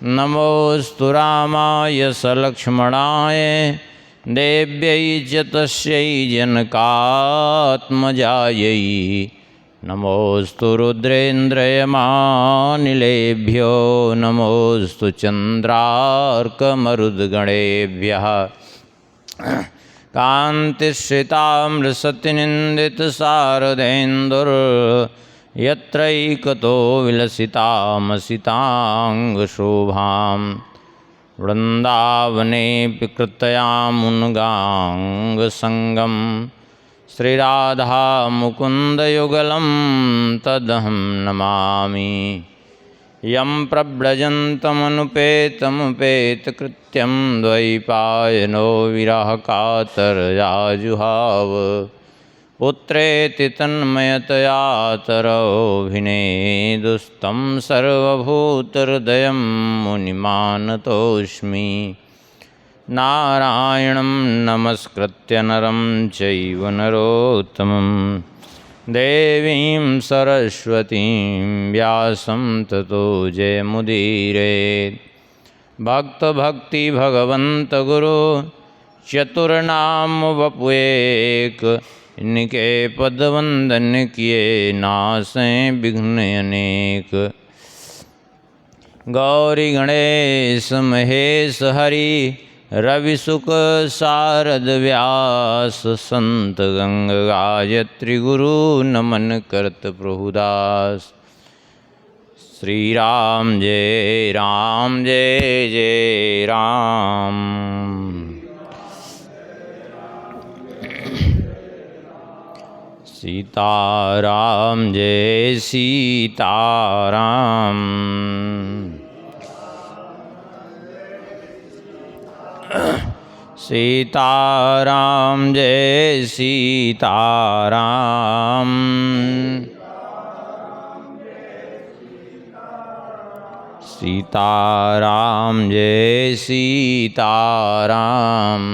नमोऽस्तु रामाय सलक्ष्मणाय देव्यै च तस्यै जनकात्मजायै। नमोऽस्तु रुद्रेन्द्रयमानिलेभ्यो नमोऽस्तु चन्द्रार्कमरुद्गणेभ्यः। कान्तिश्रितामृषतिनिन्दितशारदेन्दुर् यत्रैकतो विलसितामसिताङ्गशोभां। वृन्दावनेऽपि कृत्यामुन्गाङ्गसङ्गं श्रीराधा मुकुन्दयुगलं तदहं नमामि। यं प्रव्रजन्तमनुपेतमुपेतकृत्यं द्वैपायनो विरहकातरयाजुहाव। पुत्रेति तन्मयतया तरवोऽभिनेदुस्तं सर्वभूतहृदयं मुनिमानतोऽस्मि। नारायणं नमस्कृत्य नरं चैव नरोत्तमं देवीं सरस्वतीं व्यासं ततो जयमुदीरयेत्। भक्तभक्तिभगवन्त गुरु चतुर्नाम वपुएक। इनके पदवंदन किए नासें विघ्न अनेक। गौरी गणेश महेश हरि रवि सुख शारद व्यास। संत गंग गायत्री गुरु नमन करत प्रभुदास। श्री राम जय जय राम। सीताराम जय सीताराम। सीताराम जय सीताराम। सीताराम जय सीताराम।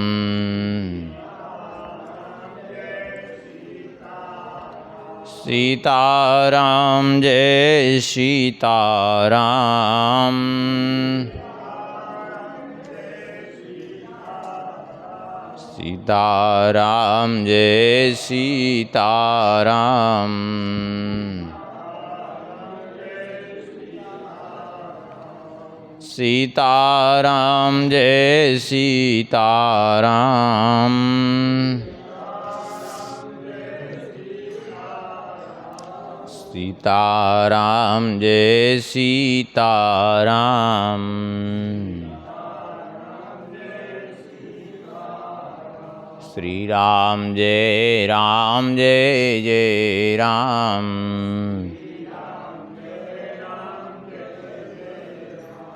सीताराम जय सीताराम। सीताराम जय सीताराम। सीताराम जय सीताराम। सीताराम जय सीताराम। श्री राम जय जय राम।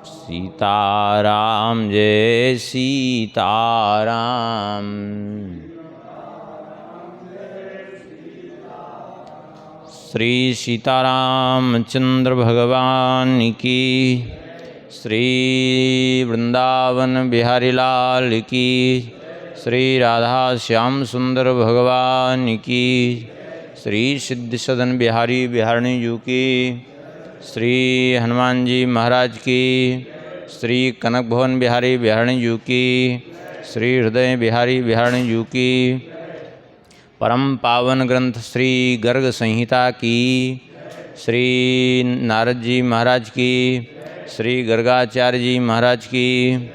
सीताराम जय सीताराम। श्री सीतारामचंद्र भगवान की। श्री वृंदावन बिहारी लाल की। श्री राधा श्याम सुंदर भगवान की। श्री सिद्ध सदन बिहारी बिहारणी जी की। श्री हनुमान जी महाराज की। श्री कनक भवन बिहारी बिहारणी जी की। श्री हृदय बिहारी बिहारणी जी की। परम पावन ग्रंथ श्री गर्ग संहिता की। श्री नारद जी महाराज की। श्री गर्गाचार्य जी महाराज की।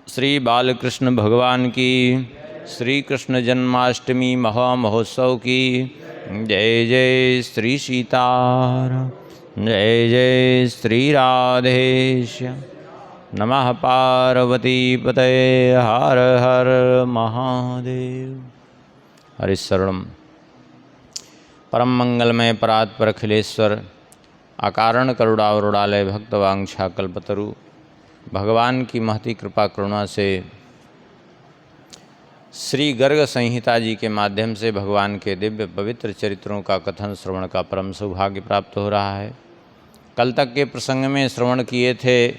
श्री बालकृष्ण भगवान की। श्री कृष्ण जन्माष्टमी महामहोत्सव की। जय जय श्री सीताराम। जय जय श्री राधेश्याम। नमः पार्वती पतये हर हर महादेव। हरिशरणम। परम मंगलमय परात्पर अखिलेश्वर अकारण करुणावरुणालय भक्तवांछा कल्पतरु भगवान की महती कृपा करुणा से श्री गर्ग संहिता जी के माध्यम से भगवान के दिव्य पवित्र चरित्रों का कथन श्रवण का परम सौभाग्य प्राप्त हो रहा है। कल तक के प्रसंग में श्रवण किए थे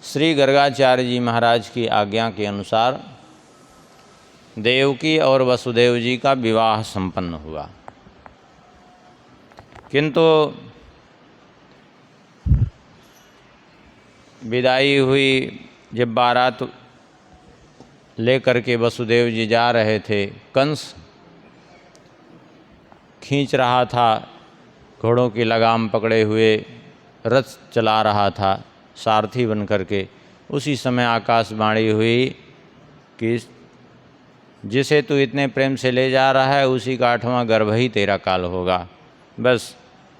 श्री गर्गाचार्य जी महाराज की आज्ञा के अनुसार देवकी और वसुदेव जी का विवाह संपन्न हुआ, किंतु विदाई हुई, जब बारात लेकर के वसुदेव जी जा रहे थे, कंस खींच रहा था, घोड़ों की लगाम पकड़े हुए रथ चला रहा था सारथी बन करके। उसी समय आकाशवाणी हुई कि जिसे तू इतने प्रेम से ले जा रहा है उसी का 8वां गर्भ ही तेरा काल होगा। बस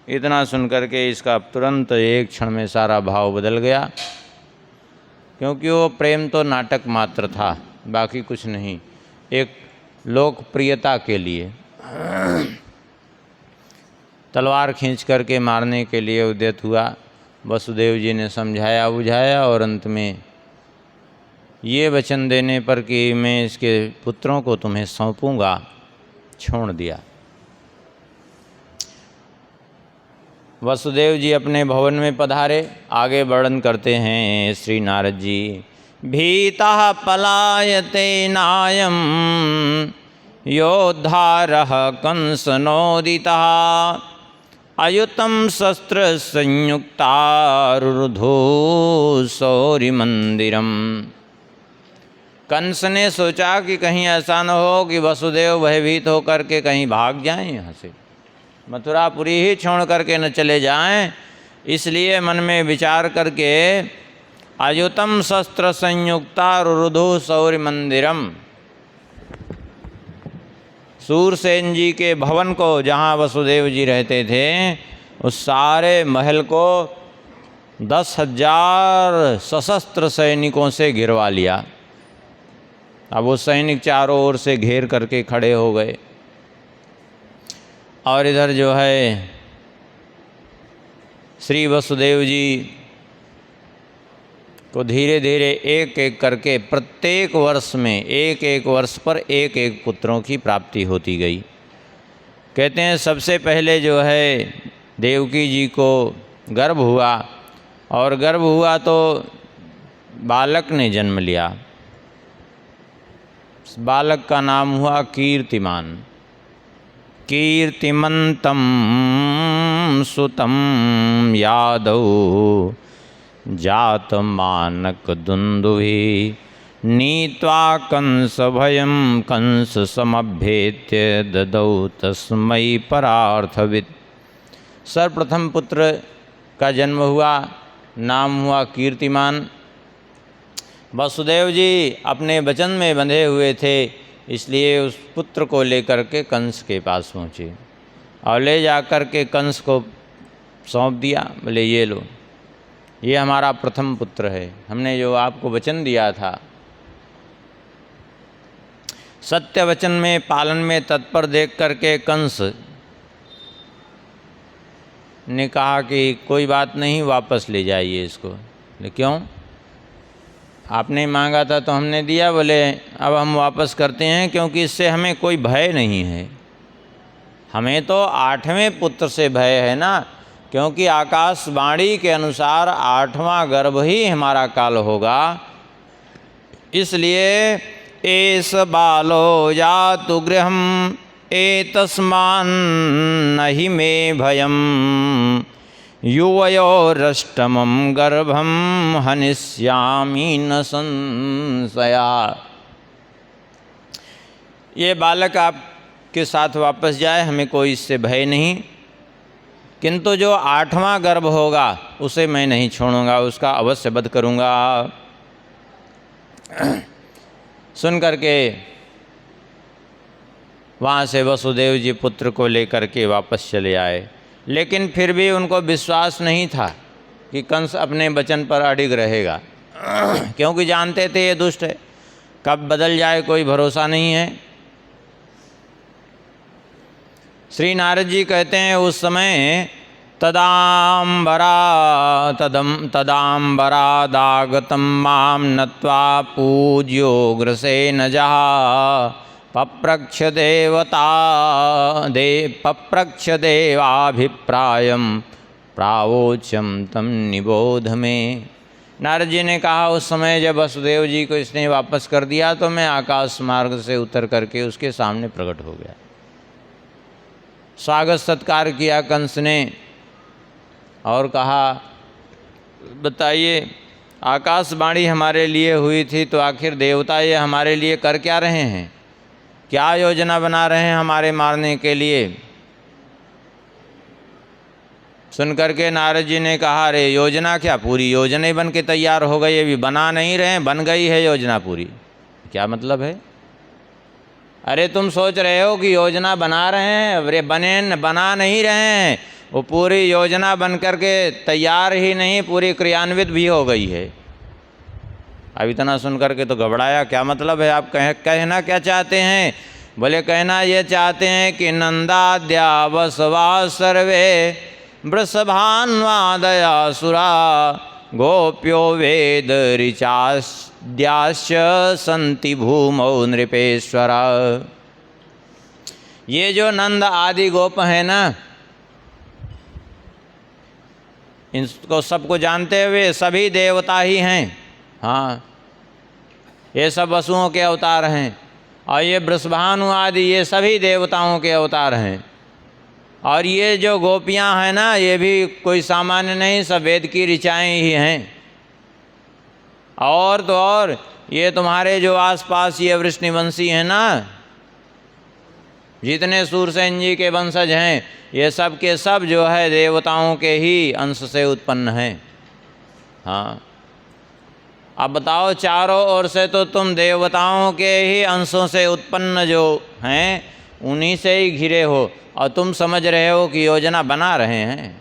इतना सुनकर के इसका तुरंत एक क्षण में सारा भाव बदल गया, क्योंकि वो प्रेम तो नाटक मात्र था, बाकी कुछ नहीं, एक लोकप्रियता के लिए तलवार खींच करके मारने के लिए उद्यत हुआ। वसुदेव जी ने समझाया बुझाया और अंत में ये वचन देने पर कि मैं इसके पुत्रों को तुम्हें सौंपूंगा, छोड़ दिया। वसुदेव जी अपने भवन में पधारे। आगे वर्णन करते हैं श्री नारद जी। भीतः पलायते नायं योद्धारः कंसनोदितः अयुतं शस्त्र संयुक्तारुरुधो शौरिमंदिरम। कंस ने सोचा कि कहीं ऐसा न हो कि वसुदेव भयभीत होकर के कहीं भाग जाएं, यहाँ से मथुरापुरी ही छोड़ करके न चले जाएं, इसलिए मन में विचार करके अयुतम शस्त्र संयुक्ता रुरुधु शौर्य मंदिरम, सूरसेन जी के भवन को, जहाँ वसुदेव जी रहते थे, उस सारे महल को 10,000 सशस्त्र सैनिकों से घिरवा लिया। अब वो सैनिक चारों ओर से घेर करके खड़े हो गए और इधर जो है श्री वसुदेव जी को धीरे धीरे एक एक करके प्रत्येक वर्ष में एक वर्ष पर एक पुत्रों की प्राप्ति होती गई। कहते हैं सबसे पहले जो है देवकी जी को गर्भ हुआ, और गर्भ हुआ तो बालक ने जन्म लिया। बालक का नाम हुआ कीर्तिमान। कीर्तिमंतम सुतम यादव जात मानक दुंदुभि नीत्वा कंस भयम कंस समभ्येत्य ददौ तस्मै परार्थविद। सर्वप्रथम पुत्र का जन्म हुआ, नाम हुआ कीर्तिमान। वसुदेव जी अपने वचन में बंधे हुए थे, इसलिए उस पुत्र को लेकर के कंस के पास पहुँचे और ले जाकर के कंस को सौंप दिया। बोले ये लो, ये हमारा प्रथम पुत्र है, हमने जो आपको वचन दिया था। सत्य वचन में पालन में तत्पर देख करके कंस ने कहा कि कोई बात नहीं, वापस ले जाइए इसको। बोले क्यों? आपने मांगा था तो हमने दिया। बोले अब हम वापस करते हैं, क्योंकि इससे हमें कोई भय नहीं है, हमें तो 8वें पुत्र से भय है ना, क्योंकि आकाशवाणी के अनुसार 8वां गर्भ ही हमारा काल होगा। इसलिए एस बालो जातु गृहम एतस्मान् नहि मे भयम युवयोरष्टमं गर्भम हनिष्यामि न संशया। ये बालक आपके साथ वापस जाए, हमें कोई इससे भय नहीं, किंतु जो 8वां गर्भ होगा उसे मैं नहीं छोड़ूंगा, उसका अवश्य वध करूंगा। सुन करके वहाँ से वसुदेव जी पुत्र को लेकर के वापस चले आए, लेकिन फिर भी उनको विश्वास नहीं था कि कंस अपने वचन पर अडिग रहेगा, क्योंकि जानते थे ये दुष्ट है, कब बदल जाए कोई भरोसा नहीं है। श्री नारद जी कहते हैं उस समय तदाम्बरादागतं मां नत्वा पूज्योग्रसेन जहा पप्रच्छ देवाभिप्रायं प्रावोच्यं तं निबोध में। नारद जी ने कहा उस समय जब वसुदेव जी को इसने वापस कर दिया तो मैं आकाश मार्ग से उतर करके उसके सामने प्रकट हो गया। स्वागत सत्कार किया कंस ने और कहा बताइए आकाशवाणी हमारे लिए हुई थी, तो आखिर देवता ये हमारे लिए कर क्या रहे हैं? क्या योजना बना रहे हैं हमारे मारने के लिए? सुन करके नारद जी ने कहा, अरे योजना क्या, पूरी योजना ही बन के तैयार हो गई, अभी बना नहीं रहे हैं, बन गई है योजना पूरी। क्या मतलब है? अरे तुम सोच रहे हो कि योजना बना रहे हैं, अरे बना नहीं रहे हैं, वो पूरी योजना बन करके तैयार ही नहीं, पूरी क्रियान्वित भी हो गई है। अब इतना सुन करके तो घबराया, क्या मतलब है, आप कहना क्या चाहते हैं? बोले कहना ये चाहते हैं कि नंदाद्या वसवा सर्वे वृषभान्वादयासुरा गोप्यो वेद ऋचाद्याश्च संति भूमौ नृपेश्वरा। ये जो नंद आदि गोप है ना, इनको सबको जानते हुए सभी देवता ही हैं। हाँ, ये सब वसुओं के अवतार हैं, और ये वृषभानु आदि ये सभी देवताओं के अवतार हैं। और ये जो गोपियां हैं ना, ये भी कोई सामान्य नहीं, सब वेद की ऋचाएँ ही हैं। और तो और ये तुम्हारे जो आसपास ये वृष्णिवंशी हैं ना, जितने सूरसेन जी के वंशज हैं, ये सब के सब जो है देवताओं के ही अंश से उत्पन्न हैं। हाँ, अब बताओ, चारों ओर से तो तुम देवताओं के ही अंशों से उत्पन्न जो हैं उन्हीं से ही घिरे हो, और तुम समझ रहे हो कि योजना बना रहे हैं।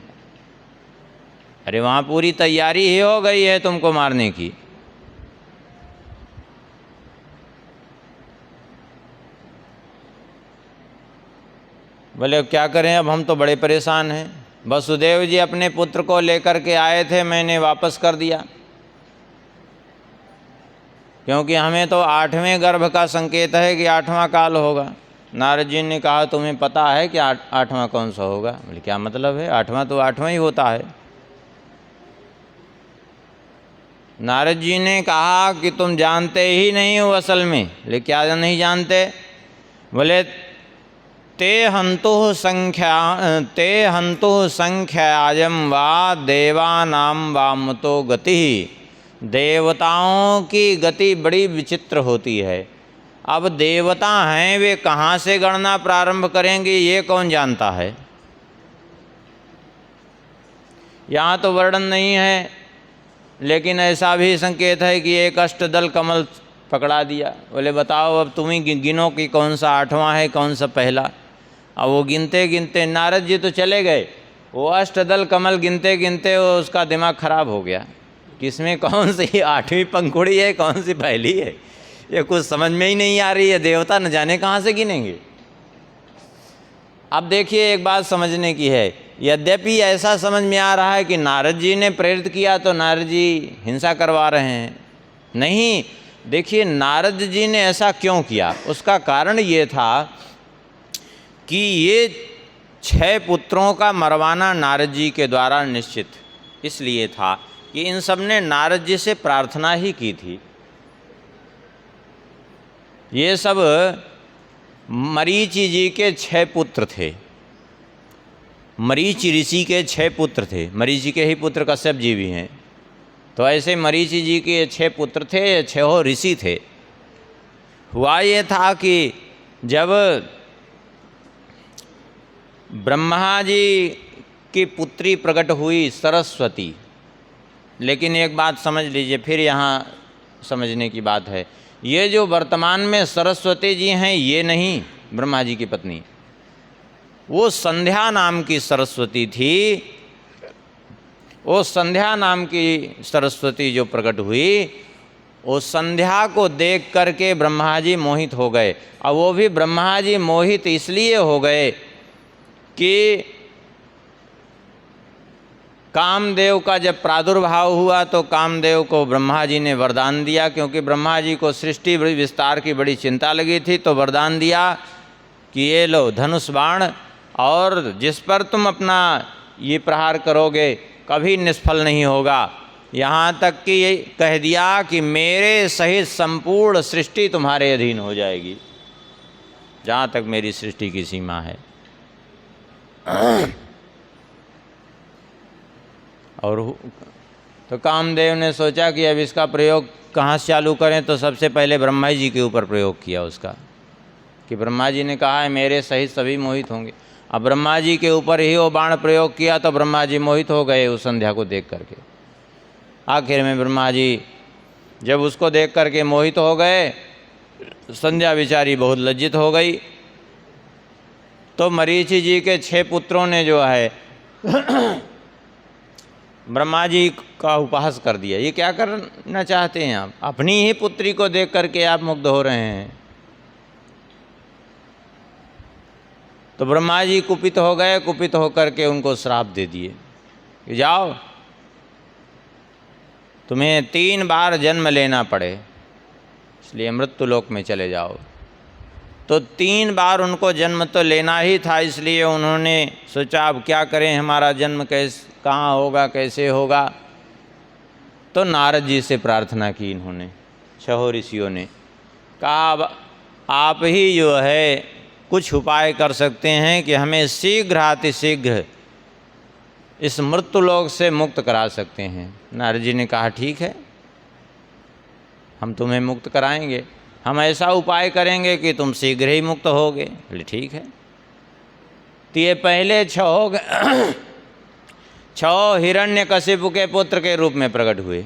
अरे वहाँ पूरी तैयारी ही हो गई है तुमको मारने की। बोले क्या करें, अब हम तो बड़े परेशान हैं। वसुदेव जी अपने पुत्र को लेकर के आए थे, मैंने वापस कर दिया, क्योंकि हमें तो 8वें गर्भ का संकेत है कि 8वां काल होगा। नारद जी ने कहा, तुम्हें पता है कि 8वां कौन सा होगा? बोले क्या मतलब है, 8वां तो 8वां ही होता है। नारद जी ने कहा कि तुम जानते ही नहीं हो असल में। बोले क्या नहीं जानते? बोले ते हंतु संख्यायम वा देवानां वामतो गति। देवताओं की गति बड़ी विचित्र होती है। अब देवता हैं, वे कहाँ से गणना प्रारंभ करेंगे ये कौन जानता है। यहाँ तो वर्णन नहीं है, लेकिन ऐसा भी संकेत है कि एक अष्टदल कमल पकड़ा दिया। बोले बताओ अब तुम ही गिनो कि कौन सा 8वां है, कौन सा पहला। अब वो गिनते गिनते नारद जी तो चले गए, वो अष्टदल कमल गिनते गिनते उसका दिमाग खराब हो गया, किसमें कौन सी 8वीं पंखुड़ी है, कौन सी पहली है, ये कुछ समझ में ही नहीं आ रही है। देवता न जाने कहाँ से गिनेंगे। अब देखिए, एक बात समझने की है, यद्यपि ऐसा समझ में आ रहा है कि नारद जी ने प्रेरित किया तो नारद जी हिंसा करवा रहे हैं। नहीं, देखिए नारद जी ने ऐसा क्यों किया, उसका कारण ये था कि ये 6 पुत्रों का मरवाना नारद जी के द्वारा निश्चित इसलिए था कि इन सब ने नारद जी से प्रार्थना ही की थी। ये सब मरीचि जी के 6 पुत्र थे। मरीचि ऋषि के 6 पुत्र थे, मरीचि के ही पुत्र कश्यप जी भी हैं। तो ऐसे मरीचि जी के 6 पुत्र थे, 6 ऋषि थे। हुआ ये था कि जब ब्रह्मा जी की पुत्री प्रकट हुई सरस्वती, लेकिन एक बात समझ लीजिए, फिर यहाँ समझने की बात है, ये जो वर्तमान में सरस्वती जी हैं ये नहीं ब्रह्मा जी की पत्नी, वो संध्या नाम की सरस्वती थी। वो संध्या नाम की सरस्वती जो प्रकट हुई, वो संध्या को देख करके ब्रह्मा जी मोहित हो गए। और वो भी ब्रह्मा जी मोहित इसलिए हो गए कि कामदेव का जब प्रादुर्भाव हुआ तो कामदेव को ब्रह्मा जी ने वरदान दिया, क्योंकि ब्रह्मा जी को सृष्टि विस्तार की बड़ी चिंता लगी थी। तो वरदान दिया कि ये लो धनुष बाण, और जिस पर तुम अपना ये प्रहार करोगे कभी निष्फल नहीं होगा। यहाँ तक कि ये कह दिया कि मेरे सहित संपूर्ण सृष्टि तुम्हारे अधीन हो जाएगी, जहाँ तक मेरी सृष्टि की सीमा है। और तो कामदेव ने सोचा कि अब इसका प्रयोग कहाँ से चालू करें, तो सबसे पहले ब्रह्मा जी के ऊपर प्रयोग किया उसका, कि ब्रह्मा जी ने कहा है मेरे सहित सभी मोहित होंगे। अब ब्रह्मा जी के ऊपर ही वो बाण प्रयोग किया तो ब्रह्मा जी मोहित हो गए उस संध्या को देख करके। आखिर में ब्रह्मा जी जब उसको देख करके मोहित हो गए, संध्या बेचारी बहुत लज्जित हो गई। तो मरीचि जी के 6 पुत्रों ने जो है ब्रह्मा जी का उपहास कर दिया। ये क्या करना चाहते हैं आप? अपनी ही पुत्री को देख करके आप मुग्ध हो रहे हैं। तो ब्रह्मा जी कुपित हो गए, कुपित होकर के उनको श्राप दे दिए कि जाओ तुम्हें 3 बार जन्म लेना पड़े, इसलिए मृत्यु लोक में चले जाओ। तो 3 बार उनको जन्म तो लेना ही था, इसलिए उन्होंने सोचा अब क्या करें, हमारा जन्म कहाँ होगा, कैसे होगा। तो नारद जी से प्रार्थना की इन्होंने, 6 ऋषियों ने कहा अब आप ही जो है कुछ उपाय कर सकते हैं कि हमें शीघ्र अतिशीघ्र इस मृत्युलोक से मुक्त करा सकते हैं। नारद जी ने कहा ठीक है, हम तुम्हें मुक्त कराएंगे, हम ऐसा उपाय करेंगे कि तुम शीघ्र ही मुक्त होगे। बोले ठीक है। तो ये पहले 6 हिरण्यकशिपु के पुत्र के रूप में प्रकट हुए।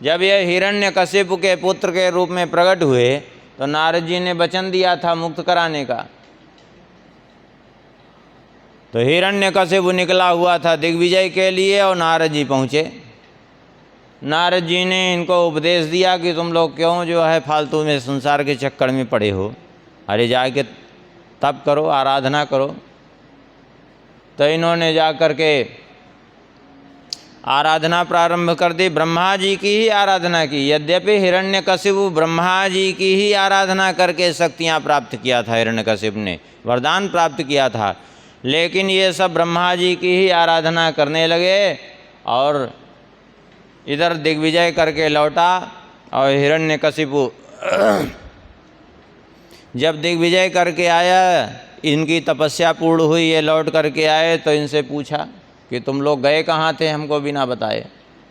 जब ये हिरण्यकशिपु के पुत्र के रूप में प्रकट हुए तो नारद जी ने वचन दिया था मुक्त कराने का। तो हिरण्यकशिपु निकला हुआ था दिग्विजय के लिए और नारद जी पहुँचे। नारद जी ने इनको उपदेश दिया कि तुम लोग क्यों जो है फालतू में संसार के चक्कर में पड़े हो, अरे जाके तप करो, आराधना करो। तो इन्होंने जा कर के आराधना प्रारंभ कर दी, ब्रह्मा जी की ही आराधना की। यद्यपि हिरण्यकशिपु ब्रह्मा जी की ही आराधना करके शक्तियाँ प्राप्त किया था, हिरण्यकशिपु ने वरदान प्राप्त किया था, लेकिन ये सब ब्रह्मा जी की ही आराधना करने लगे। और इधर दिग्विजय करके लौटा और हिरण्यकशिपु जब दिग्विजय करके आया, इनकी तपस्या पूर्ण हुई, ये लौट करके आए तो इनसे पूछा कि तुम लोग गए कहाँ थे हमको बिना बताए।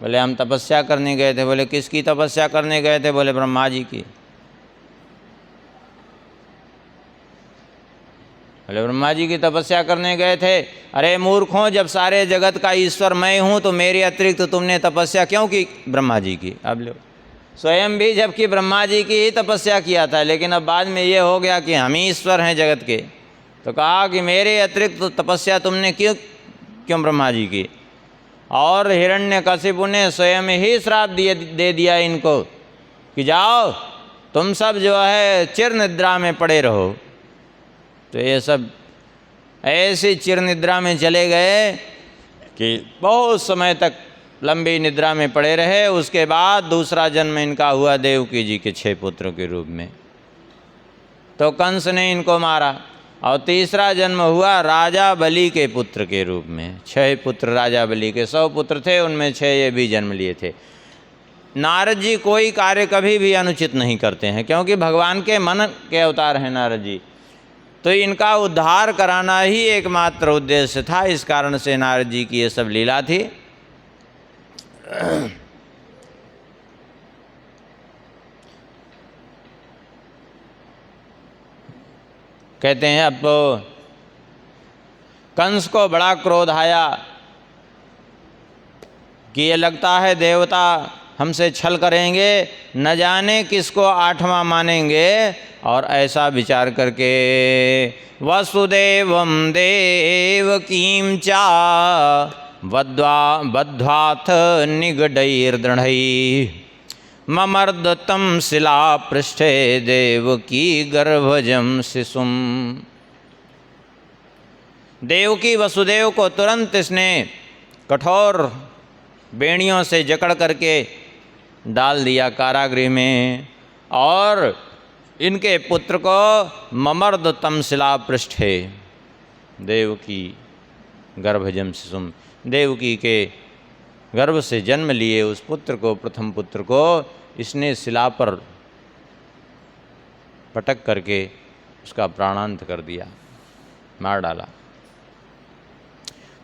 बोले हम तपस्या करने गए थे। बोले किसकी तपस्या करने गए थे? बोले ब्रह्मा जी की। बोले ब्रह्मा जी की तपस्या करने गए थे। अरे मूर्खों, जब सारे जगत का ईश्वर मैं हूँ तो मेरे अतिरिक्त तुमने तपस्या क्यों की? ब्रह्मा जी की। अब लो, स्वयं भी जबकि ब्रह्मा जी की ही तपस्या किया था, लेकिन अब बाद में ये हो गया कि हम ही ईश्वर हैं जगत के। तो कहा कि मेरे अतिरिक्त तपस्या तुमने क्यों ब्रह्मा जी की? और हिरण्यकशिपु ने स्वयं ही श्राप दे दिया इनको कि जाओ तुम सब जो है चिर निद्रा में पड़े रहो। तो ये सब ऐसी चिर निद्रा में चले गए कि बहुत समय तक लंबी निद्रा में पड़े रहे। उसके बाद दूसरा जन्म इनका हुआ देवकी जी के 6 पुत्रों के रूप में, तो कंस ने इनको मारा। और तीसरा जन्म हुआ राजा बलि के पुत्र के रूप में। 6 पुत्र राजा बलि के, 100 पुत्र थे, उनमें 6 ये भी जन्म लिए थे। नारद जी कोई कार्य कभी भी अनुचित नहीं करते हैं, क्योंकि भगवान के मन के अवतार हैं नारद जी। तो इनका उद्धार कराना ही एकमात्र उद्देश्य था, इस कारण से नारद जी की ये सब लीला थी। कहते हैं अब तो कंस को बड़ा क्रोध आया कि ये लगता है देवता हमसे छल करेंगे, न जाने किसको 8वां मानेंगे। और ऐसा विचार करके वसुदेवं देवकीं चा बद्ध्वाथ निगडैर्दृढैः ममर्दतं शिला पृष्ठे देवकी गर्भजं शिशुम। देवकी वसुदेव को तुरंत इसने कठोर बेड़ियों से जकड़ करके डाल दिया कारागृह में, और इनके पुत्र को ममर्दतं शिला पृष्ठे देवकी गर्भजं शिशुम, देवकी के गर्भ से जन्म लिए उस पुत्र को, प्रथम पुत्र को इसने शिला पर पटक करके उसका प्राणांत कर दिया, मार डाला।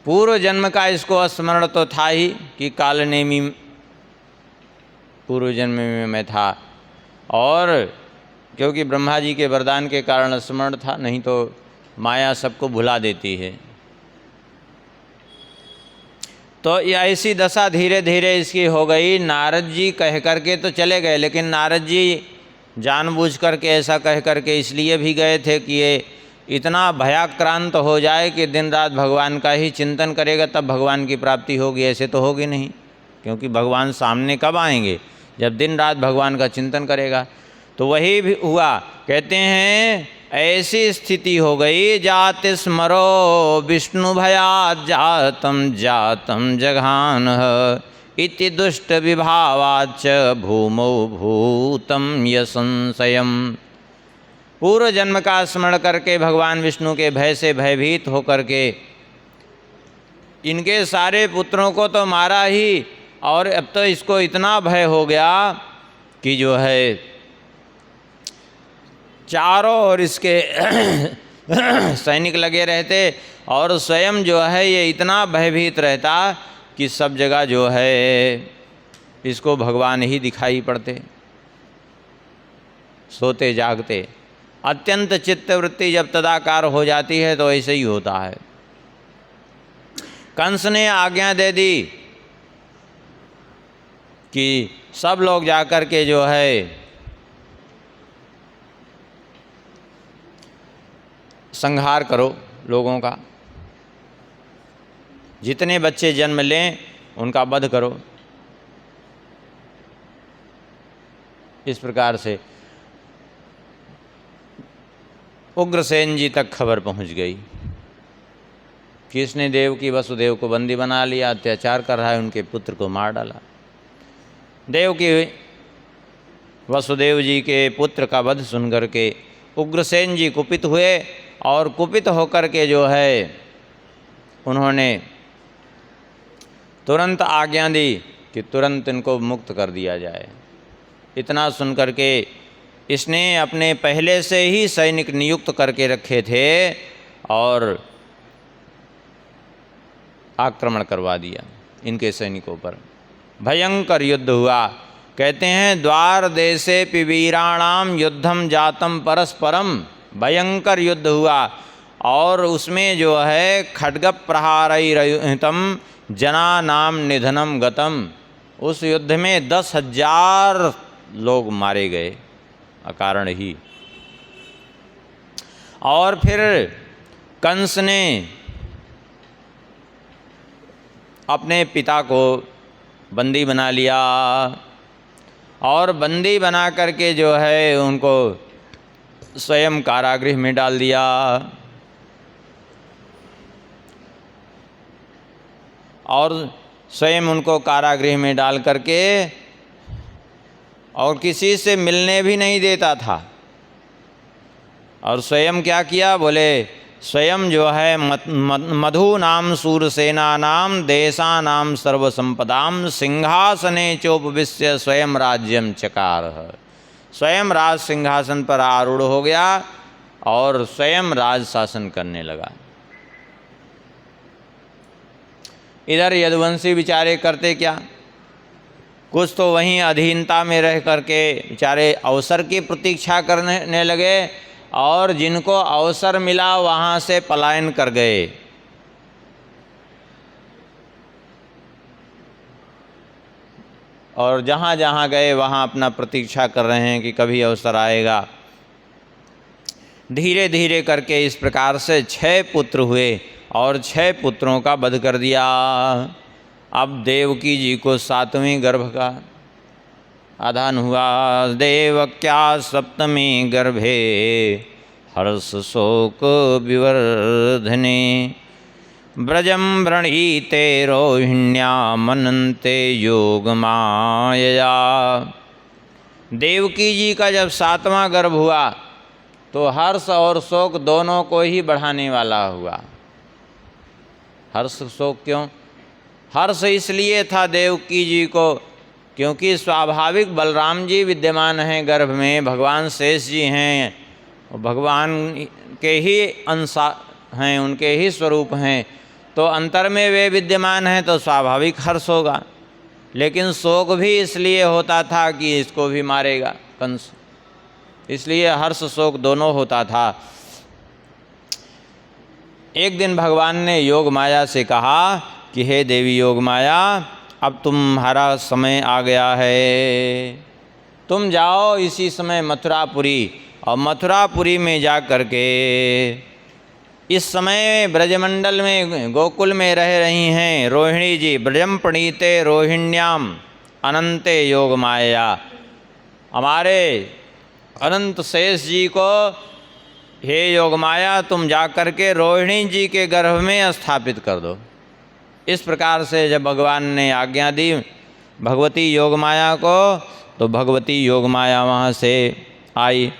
पूर्व जन्म का इसको स्मरण तो था ही कि कालनेमी पूर्व जन्म में मैं था, और क्योंकि ब्रह्मा जी के वरदान के कारण स्मरण था, नहीं तो माया सबको भुला देती है। तो ये ऐसी दशा धीरे धीरे इसकी हो गई। नारद जी कह करके तो चले गए, लेकिन नारद जी जानबूझ करके ऐसा कह करके इसलिए भी गए थे कि ये इतना भयाक्रांत हो जाए कि दिन रात भगवान का ही चिंतन करेगा तब भगवान की प्राप्ति होगी। ऐसे तो होगी नहीं, क्योंकि भगवान सामने कब आएंगे, जब दिन रात भगवान का चिंतन करेगा। तो वही भी हुआ। कहते हैं ऐसी स्थिति हो गई, जाति स्मरो विष्णु भयात् जातम जातम जघान इति दुष्ट विभावाच भूमौ भूतम यसंशयम। पूर्व जन्म का स्मरण करके भगवान विष्णु के भय से भयभीत होकर के इनके सारे पुत्रों को तो मारा ही, और अब तो इसको इतना भय हो गया कि जो है चारों ओर इसके सैनिक लगे रहते, और स्वयं जो है ये इतना भयभीत रहता कि सब जगह जो है इसको भगवान ही दिखाई पड़ते, सोते जागते। अत्यंत चित्तवृत्ति जब तदाकार हो जाती है तो ऐसे ही होता है। कंस ने आज्ञा दे दी कि सब लोग जाकर के जो है संहार करो लोगों का, जितने बच्चे जन्म लें उनका वध करो। इस प्रकार से उग्रसेन जी तक खबर पहुंच गई कि इसने देवकी वसुदेव को बंदी बना लिया, अत्याचार कर रहा है, उनके पुत्र को मार डाला। देवकी वसुदेव जी के पुत्र का वध सुनकर के उग्रसेन जी कुपित हुए, और कुपित होकर के जो है उन्होंने तुरंत आज्ञा दी कि तुरंत इनको मुक्त कर दिया जाए। इतना सुनकर के इसने अपने पहले से ही सैनिक नियुक्त करके रखे थे और आक्रमण करवा दिया इनके सैनिकों पर। भयंकर युद्ध हुआ। कहते हैं द्वार देशे पिवीराणाम युद्धम जातम परस्परम। भयंकर युद्ध हुआ, और उसमें जो है खड्ग प्रहारैरहितम जना नाम निधनम गतम। उस युद्ध में 10,000 लोग मारे गए अकारण ही। और फिर कंस ने अपने पिता को बंदी बना लिया, और बंदी बना करके जो है उनको स्वयं कारागृह में डाल दिया। और स्वयं उनको कारागृह में डाल करके और किसी से मिलने भी नहीं देता था। और स्वयं क्या किया, बोले स्वयं जो है मधु नाम सूरसेना नाम देशा नाम सर्वसंपदाम सिंहासने चोपविश्य स्वयं राज्यम चकार। स्वयं राज सिंहासन पर आरूढ़ हो गया और स्वयं राज शासन करने लगा। इधर यदुवंशी बेचारे करते क्या, कुछ तो वहीं अधीनता में रह करके बेचारे अवसर की प्रतीक्षा करने लगे, और जिनको अवसर मिला वहाँ से पलायन कर गए। और जहाँ जहाँ गए वहाँ अपना प्रतीक्षा कर रहे हैं कि कभी अवसर आएगा। धीरे धीरे करके इस प्रकार से 6 पुत्र हुए और 6 पुत्रों का वध कर दिया। अब देवकी जी को 7वें गर्भ का आधान हुआ। देवक्या 7वीं गर्भे हर्ष शोक विवर्धने ब्रजम व्रणीते रोहिण्या मनन्ते योग मायया। देवकी जी का जब 7वां गर्भ हुआ तो हर्ष और शोक दोनों को ही बढ़ाने वाला हुआ। हर्ष शोक क्यों? हर्ष इसलिए था देवकी जी को क्योंकि स्वाभाविक बलराम जी विद्यमान हैं गर्भ में, भगवान शेष जी हैं, भगवान के ही अंश हैं, उनके ही स्वरूप हैं। तो अंतर में वे विद्यमान हैं तो स्वाभाविक हर्ष होगा, लेकिन शोक भी इसलिए होता था कि इसको भी मारेगा कंस, इसलिए हर्ष शोक दोनों होता था। एक दिन भगवान ने योग माया से कहा कि हे देवी योग माया, अब तुम्हारा समय आ गया है, तुम जाओ इसी समय मथुरापुरी, और मथुरापुरी में जा कर के इस समय ब्रजमंडल में गोकुल में रह रही हैं रोहिणी जी, ब्रजम प्रणीते रोहिण्याम अनंते योग माया, हमारे अनंत शेष जी को हे योग माया तुम जा कर के रोहिणी जी के गर्भ में स्थापित कर दो। इस प्रकार से जब भगवान ने आज्ञा दी भगवती योग माया को, तो भगवती योग माया वहाँ से आई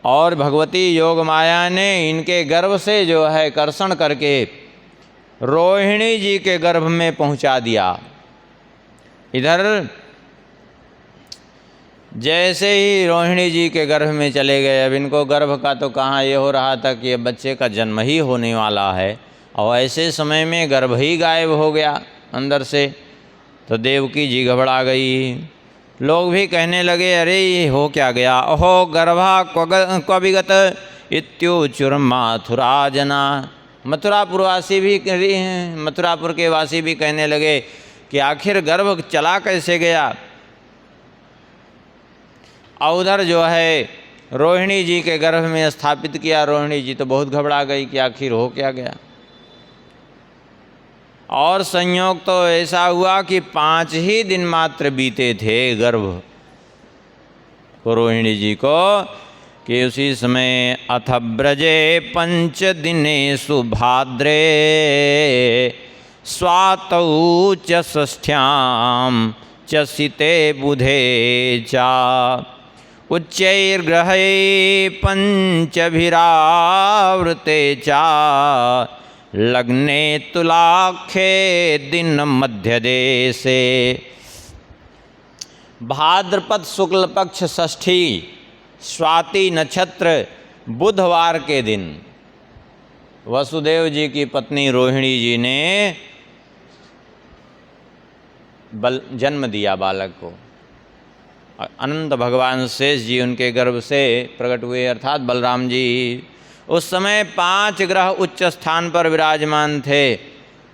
और भगवती योग माया ने इनके गर्भ से जो है कर्षण करके रोहिणी जी के गर्भ में पहुँचा दिया। इधर जैसे ही रोहिणी जी के गर्भ में चले गए, अब इनको गर्भ का तो कहाँ ये हो रहा था कि अब बच्चे का जन्म ही होने वाला है, और ऐसे समय में गर्भ ही गायब हो गया अंदर से, तो देवकी जी घबरा गई। लोग भी कहने लगे अरे ये हो क्या गया, अहो गर्भा क्वविगत इत्युचुर मथुरा जना। मथुरापुर के वासी भी कहने लगे कि आखिर गर्भ चला कैसे गया। और उधर जो है रोहिणी जी के गर्भ में स्थापित किया, रोहिणी जी तो बहुत घबरा गई कि आखिर हो क्या गया। और संयोग तो ऐसा हुआ कि 5 ही दिन मात्र बीते थे गर्भ को रोहिणी जी को, कि उसी समय अथ ब्रजे 5 दिनेषु भाद्रे स्वातौ च षष्ठ्यां च सिते बुधे चा उच्चैर्ग्रहै पंचभिरावृते चा लग्ने तुलाखे दिन मध्य देशे। भाद्रपद शुक्ल पक्ष षष्ठी स्वाति नक्षत्र बुधवार के दिन वसुदेव जी की पत्नी रोहिणी जी ने जन्म दिया बालक को। अनंत भगवान शेष जी उनके गर्भ से प्रकट हुए, अर्थात बलराम जी। उस समय 5 ग्रह उच्च स्थान पर विराजमान थे।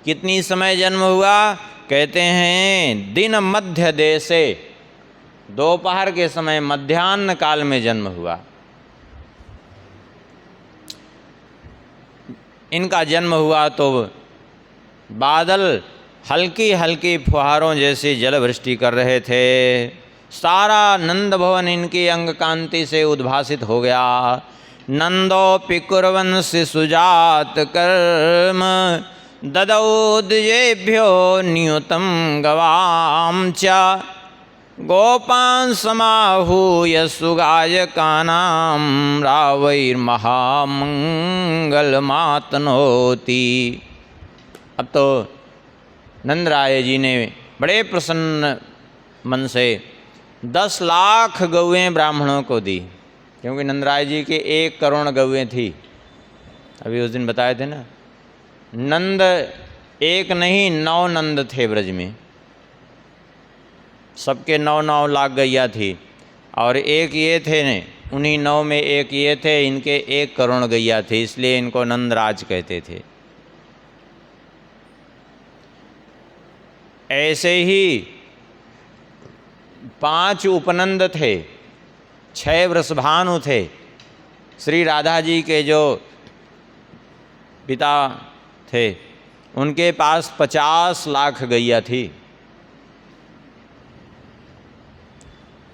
कितनी समय जन्म हुआ, कहते हैं दिन मध्य देशे, दोपहर के समय मध्याह्न काल में जन्म हुआ। इनका जन्म हुआ तो बादल हल्की हल्की फुहारों जैसी जल वृष्टि कर रहे थे। सारा नंद भवन इनकी अंग कांति से उद्भासित हो गया। नंदोऽपि कुर्वन्सि सुजात कर्म ददौ द्विजेभ्यो नियुतं गवां च गोपान् समाहूय सुगायकानां रावैर्महामंगलमातनोति। अब तो नंदराय जी ने बड़े प्रसन्न मन से 10 लाख गौएं ब्राह्मणों को दी, क्योंकि नंदराय जी के 1 करोड़ गौएं थी। अभी उस दिन बताए थे ना, नंद एक नहीं 9 नंद थे ब्रज में, सबके 9-9 लाख गैया थी, और एक ये थे ने, उन्हीं 9 में एक ये थे, इनके 1 करोड़ गैया थी, इसलिए इनको नंदराज कहते थे। ऐसे ही 5 उपनंद थे, 6 वृषभानु थे। श्री राधा जी के जो पिता थे उनके पास 50 लाख गैया थी,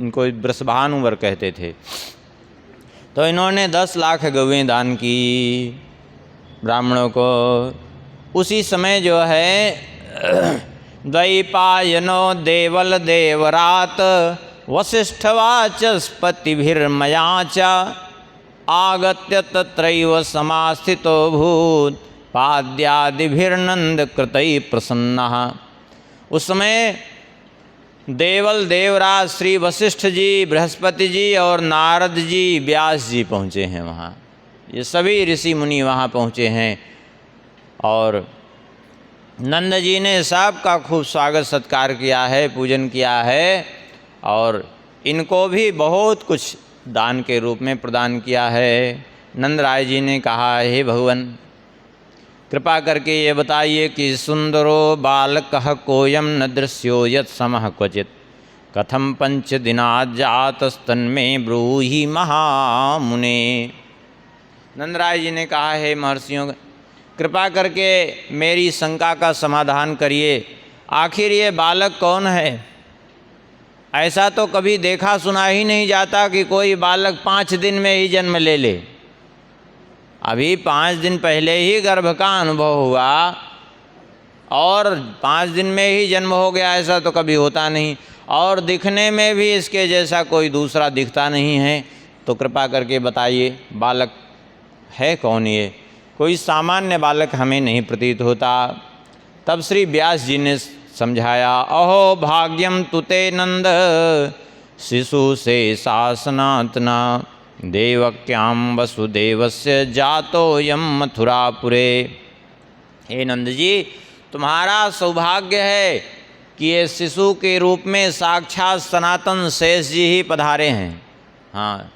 इनको वृषभानुवर कहते थे। तो इन्होंने 10 लाख गौएं दान की ब्राह्मणों को। उसी समय जो है द्वैपायनो देवल देवरात वसिष्ठवाचस्पतिभिर्मया च आगत्य तत्रैव समास्थितो भूत पाद्यादिभिर्नंद कृतै प्रसन्नः। उस समय देवल देवराज श्री वशिष्ठ जी, बृहस्पति जी और नारद जी, व्यास जी पहुँचे हैं वहाँ। ये सभी ऋषि मुनि वहाँ पहुँचे हैं और नंद जी ने सबका खूब स्वागत सत्कार किया है, पूजन किया है और इनको भी बहुत कुछ दान के रूप में प्रदान किया है। नंद राय जी ने कहा, हे भगवान कृपा करके ये बताइए कि सुंदरो बालकः कोयम न दृश्यो यत् समः क्वचित कथम पंच दिनात् जातस्तन्मे ब्रूहि महामुने। नंदराय जी ने कहा, हे महर्षियों कृपा करके मेरी शंका का समाधान करिए, आखिर ये बालक कौन है? ऐसा तो कभी देखा सुना ही नहीं जाता कि कोई बालक 5 दिन में ही जन्म ले ले। अभी 5 दिन पहले ही गर्भ का अनुभव हुआ और 5 दिन में ही जन्म हो गया, ऐसा तो कभी होता नहीं। और दिखने में भी इसके जैसा कोई दूसरा दिखता नहीं है। तो कृपा करके बताइए बालक है कौन? ये कोई सामान्य बालक हमें नहीं प्रतीत होता। तब श्री व्यास जी ने समझाया, अहो भाग्यम तुते नंद शिशु से शासनात्ना देवक्याम वसुदेवस्य जातो यम मथुरापुरे। हे नंद जी, तुम्हारा सौभाग्य है कि ये शिशु के रूप में साक्षात सनातन शेष जी ही पधारे हैं। हाँ,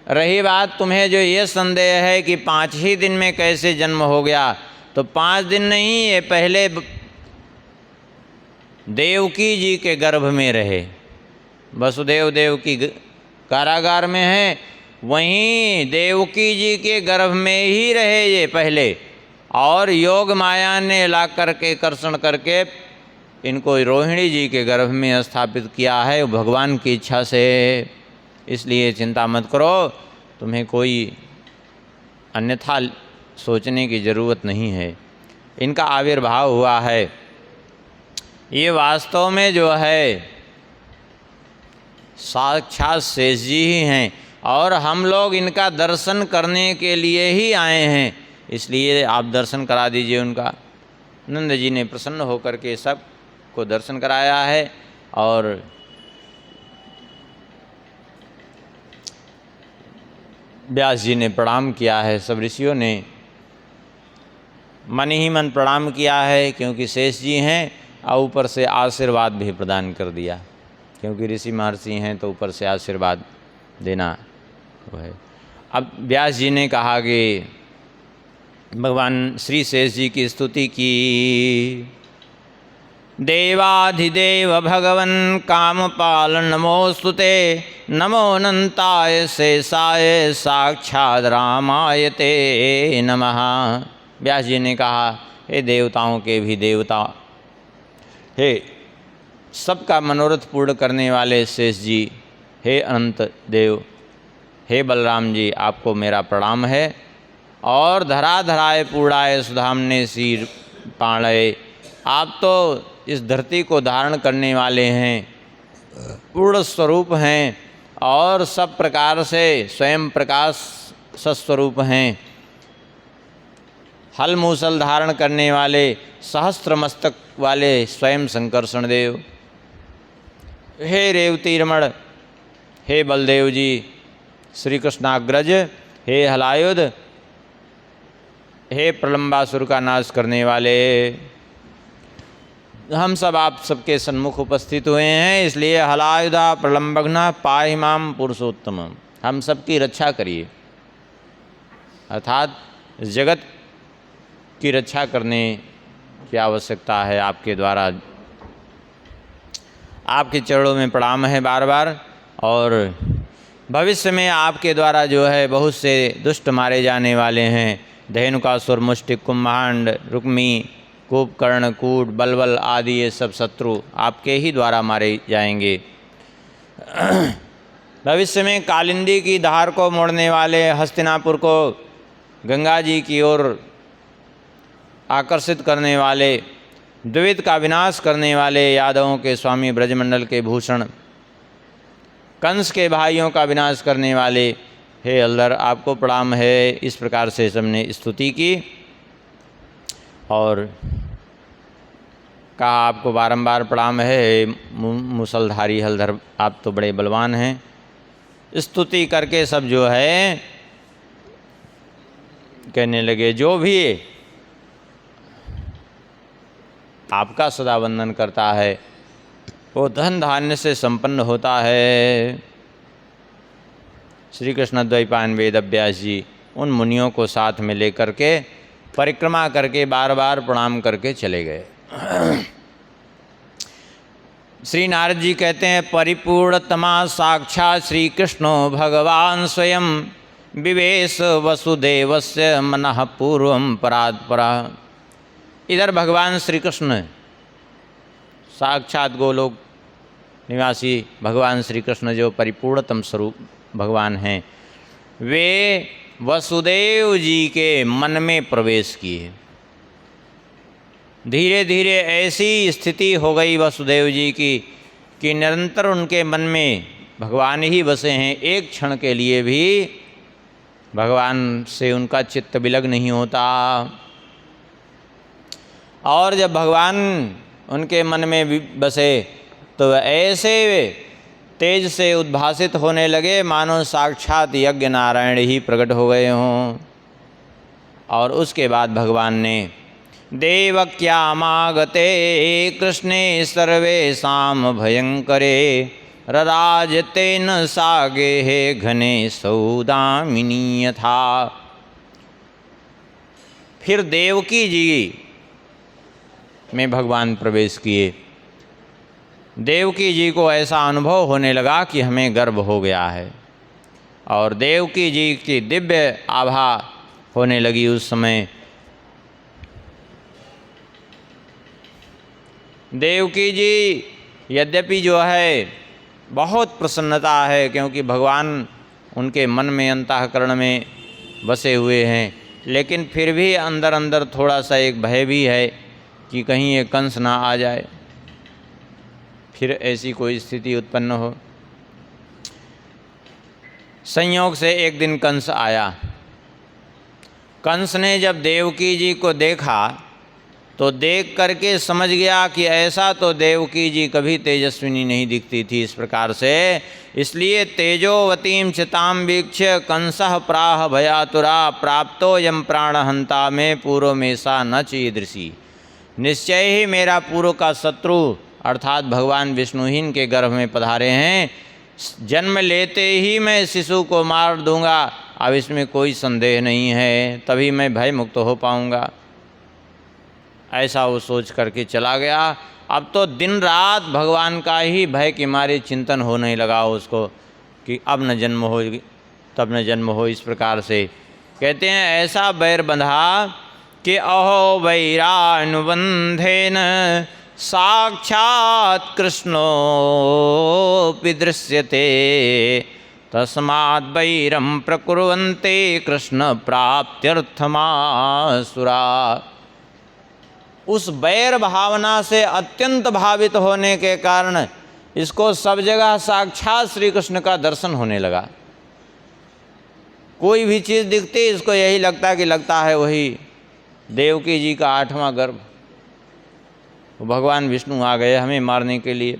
रही बात तुम्हें जो ये संदेह है कि 5 ही दिन में कैसे जन्म हो गया, तो 5 दिन नहीं, ये पहले देवकी जी के गर्भ में रहे। वसुदेव देवकी कारागार में है, वहीं देवकी जी के गर्भ में ही रहे ये पहले, और योग माया ने ला करके कर्षण करके इनको रोहिणी जी के गर्भ में स्थापित किया है भगवान की इच्छा से। इसलिए चिंता मत करो, तुम्हें कोई अन्यथा सोचने की ज़रूरत नहीं है। इनका आविर्भाव हुआ है, ये वास्तव में जो है साक्षात शेष जी ही हैं और हम लोग इनका दर्शन करने के लिए ही आए हैं, इसलिए आप दर्शन करा दीजिए उनका। नंद जी ने प्रसन्न होकर के सब को दर्शन कराया है और व्यास जी ने प्रणाम किया है। सब ऋषियों ने मन ही मन प्रणाम किया है, क्योंकि शेष जी हैं, और ऊपर से आशीर्वाद भी प्रदान कर दिया, क्योंकि ऋषि महर्षि हैं तो ऊपर से आशीर्वाद देना वो है। अब व्यास जी ने कहा कि भगवान श्री शेष जी की स्तुति की। देवाधिदेव भगवन् कामपाल नमोस्तुते, नमो अनंताय शेषाय साक्षात् रामाय ते नमः। व्यास जी ने कहा, हे देवताओं के भी देवता, हे सबका मनोरथ पूर्ण करने वाले शेष जी, हे अनंत देव, हे बलराम जी, आपको मेरा प्रणाम है। और धरा धराए पूर्णाय सुधामने शीर पाणय, आप तो इस धरती को धारण करने वाले हैं, पूर्ण स्वरूप हैं और सब प्रकार से स्वयं प्रकाश सस्वरूप हैं। हल मूसल धारण करने वाले सहस्त्र मस्तक वाले स्वयं संकर्षण देव, हे रेवती रमण, हे बलदेव जी, श्री कृष्णाग्रज, हे हलायुध, हे प्रलंबासुर का नाश करने वाले, हम सब आप सबके सन्मुख उपस्थित हुए हैं, इसलिए हलायुधा प्रलंबघ्ना पाहि माम पुरुषोत्तम, हम सबकी रक्षा करिए। अर्थात जगत की रक्षा करने की आवश्यकता है आपके द्वारा। आपके चरणों में प्रणाम है बार बार। और भविष्य में आपके द्वारा जो है बहुत से दुष्ट मारे जाने वाले हैं। धेनुकासुर, मुष्टिक, कुंभांड, रुक्मी, कुंभकर्ण, कूट, बलबल आदि ये सब शत्रु आपके ही द्वारा मारे जाएंगे। भविष्य में कालिंदी की धार को मोड़ने वाले, हस्तिनापुर को गंगा जी की ओर आकर्षित करने वाले, द्विविध का विनाश करने वाले, यादवों के स्वामी ब्रजमंडल के भूषण, कंस के भाइयों का विनाश करने वाले, हे अल्लर आपको प्रणाम है। इस प्रकार से सबने स्तुति की और कहा आपको बारंबार प्रणाम है, मुसलधारी हलधर, आप तो बड़े बलवान हैं। स्तुति करके सब जो है कहने लगे, जो भी आपका सदा वंदन करता है वो धन धान्य से संपन्न होता है। श्री कृष्ण द्वैपायन वेद व्यास जी उन मुनियों को साथ में लेकर के परिक्रमा करके बार बार प्रणाम करके चले गए। श्री नारद जी कहते हैं परिपूर्णतमा साक्षात श्री कृष्णो भगवान स्वयं विवेश वसुदेवस्य मनः पूर्वम परात्परा। इधर भगवान श्री कृष्ण साक्षात गोलोक निवासी भगवान श्री कृष्ण जो परिपूर्णतम स्वरूप भगवान हैं, वे वसुदेव जी के मन में प्रवेश किए। धीरे धीरे ऐसी स्थिति हो गई वसुदेव जी की कि निरंतर उनके मन में भगवान ही बसे हैं। एक क्षण के लिए भी भगवान से उनका चित्त विलग नहीं होता। और जब भगवान उनके मन में बसे तो ऐसे तेज से उद्भासित होने लगे मानो साक्षात यज्ञ नारायण ही प्रकट हो गए हों। और उसके बाद भगवान ने देवक्यामागते कृष्णे सर्वेषां भयंकरे रराजतेन सागे हे घने सौदामिनी यथा। फिर देवकी जी में भगवान प्रवेश किए। देवकी जी को ऐसा अनुभव होने लगा कि हमें गर्व हो गया है और देवकी जी की दिव्य आभा होने लगी उस समय। देवकी जी यद्यपि जो है बहुत प्रसन्नता है क्योंकि भगवान उनके मन में अंतःकरण में बसे हुए हैं, लेकिन फिर भी अंदर अंदर थोड़ा सा एक भय भी है कि कहीं ये कंस ना आ जाए, फिर ऐसी कोई स्थिति उत्पन्न हो। संयोग से एक दिन कंस आया। कंस ने जब देवकी जी को देखा तो देख करके समझ गया कि ऐसा तो देवकी जी कभी तेजस्विनी नहीं दिखती थी इस प्रकार से। इसलिए तेजोवतीं चितां वीक्ष्य कंसः प्राह भयातुरा प्राप्तोऽयं प्राणहंता में पूर्व में सा न चीदृशी। निश्चय ही मेरा पूर्व का शत्रु अर्थात भगवान विष्णु ही इनके गर्भ में पधारे हैं। जन्म लेते ही मैं शिशु को मार दूंगा, अब इसमें कोई संदेह नहीं है, तभी मैं भय मुक्त हो पाऊंगा। ऐसा वो सोच करके चला गया। अब तो दिन रात भगवान का ही भय के मारे चिंतन होने लगा उसको कि अब न जन्म हो तब न जन्म हो। इस प्रकार से कहते हैं ऐसा बैर बंधा कि अहो वैरानुबंधेन साक्षात् कृष्णोऽपि दृश्यते तस्माद् वैरं प्रकुर्वन्ते कृष्ण प्राप्त्यर्थमासुरा। उस बैर भावना से अत्यंत भावित होने के कारण इसको सब जगह साक्षात श्री कृष्ण का दर्शन होने लगा। कोई भी चीज़ दिखती इसको यही लगता कि लगता है वही देवकी जी का 8वां गर्भ, भगवान विष्णु आ गए हमें मारने के लिए।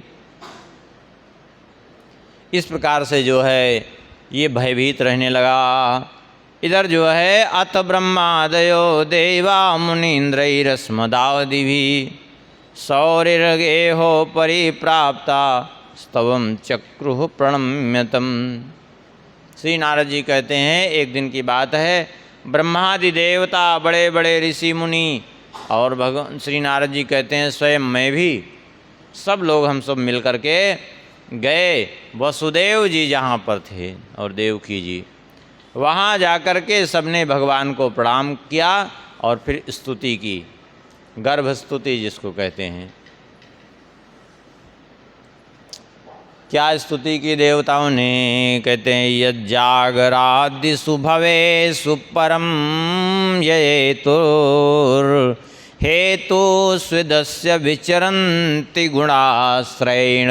इस प्रकार से जो है ये भयभीत रहने लगा। इधर जो है अथ ब्रह्मादयो देवा मुनीन्द्रैरस्मदादिभिः सौरिर्गेहो परिप्राप्ता स्तवं चक्रुः प्रणम्यतम। श्री नारद जी कहते हैं एक दिन की बात है, ब्रह्मादि देवता बड़े बड़े ऋषि मुनि और भगवान श्री नारद जी कहते हैं स्वयं मैं भी, सब लोग हम सब मिल कर के गए वसुदेव जी जहाँ पर थे और देवकी जी, वहाँ जाकर के सबने भगवान को प्रणाम किया और फिर स्तुति की, गर्भ स्तुति जिसको कहते हैं। क्या स्तुति की देवताओं ने? कहते हैं यज्जागरादि सुभवे सुपरम येतुर हेतु स्विदस्य विचरन्ति गुणाश्रयेण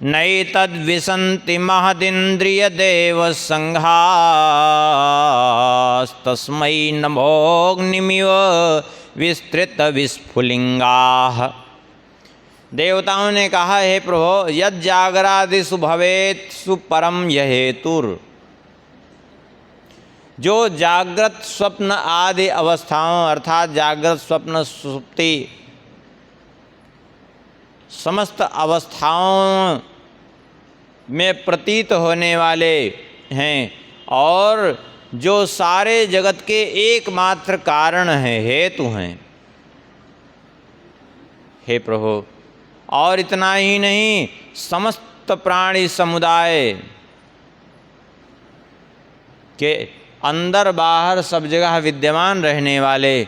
नैतद्विसन्ति महदिन्द्रियदेव संघास्तस्मै नमोऽग्निमिव विस्तृत विस्फुलिंगाः। देवताओं ने कहा हे प्रभो यज्जागरादि सुभवेत सुपरम यहेतुर। जो जागृत स्वप्न आदि अवस्थाओं अर्थात जागृत स्वप्न सुप्ति समस्त अवस्थाओं में प्रतीत होने वाले हैं और जो सारे जगत के एकमात्र कारण हैं, हेतु हैं। हे प्रभु, और इतना ही नहीं, समस्त प्राणी समुदाय के अंदर बाहर सब जगह विद्यमान रहने वाले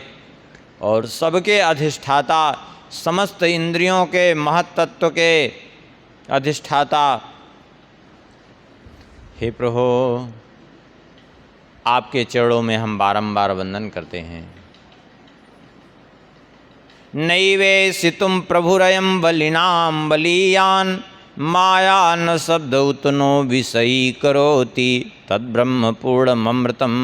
और सबके अधिष्ठाता, समस्त इंद्रियों के महत्तत्व के अधिष्ठाता, हे प्रभु, आपके चरणों में हम बारंबार वंदन करते हैं। नैवेशितुं प्रभुरयं बलिनां बलीयान् माया न शब्द उतनो विषयी करोति तद्ब्रह्म पूर्णममृतं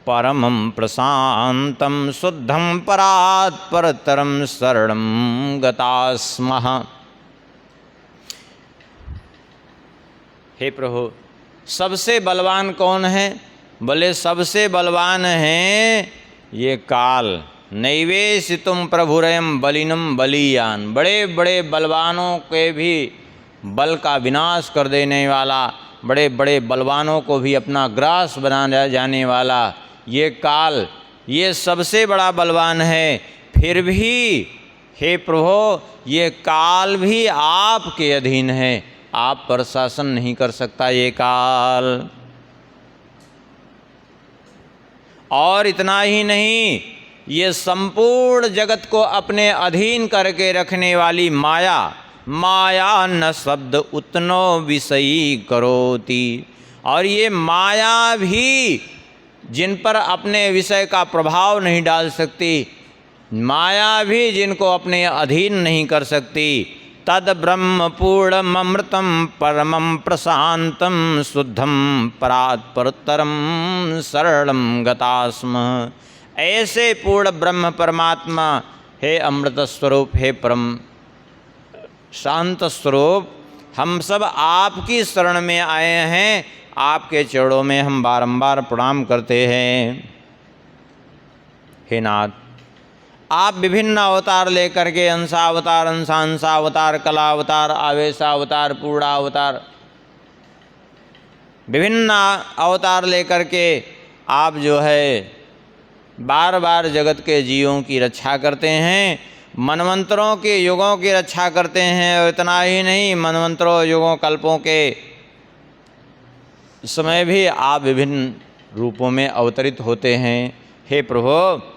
परमं प्रशान्तं शुद्धं परात् परतरं शरणं गतास्मः। हे प्रभु, सबसे बलवान कौन है? बोले सबसे बलवान हैं ये काल। नैवेशितुं प्रभुरयं बलिनं बलीयान, बड़े बड़े बलवानों के भी बल का विनाश कर देने वाला, बड़े बड़े बलवानों को भी अपना ग्रास बना जाने वाला ये काल, ये सबसे बड़ा बलवान है। फिर भी हे प्रभु, ये काल भी आपके अधीन है, आप पर शासन नहीं कर सकता ये काल। और इतना ही नहीं, ये संपूर्ण जगत को अपने अधीन करके रखने वाली माया, माया न शब्द उतनो विषयी करोति, और ये माया भी जिन पर अपने विषय का प्रभाव नहीं डाल सकती, माया भी जिनको अपने अधीन नहीं कर सकती, तद ब्रह्म पूर्णममृतं परमं प्रशान्तं शुद्धं परात् परतरं शरणं गतास्म। ऐसे पूर्ण ब्रह्म परमात्मा, हे अमृत स्वरूप, हे परम शांत स्वरूप, हम सब आपकी शरण में आए हैं, आपके चरणों में हम बारंबार प्रणाम करते हैं। हे नाथ, आप विभिन्न अवतार लेकर के अंशावतार, अंशांशावतार, कलावतार, आवेशावतार, पूर्णावतार, विभिन्न अवतार लेकर के आप जो है बार बार जगत के जीवों की रक्षा करते हैं, मनवंतरों के युगों की रक्षा करते हैं। और इतना ही नहीं, मनवंतरों, युगों, कल्पों के समय भी आप विभिन्न रूपों में अवतरित होते हैं। हे प्रभु,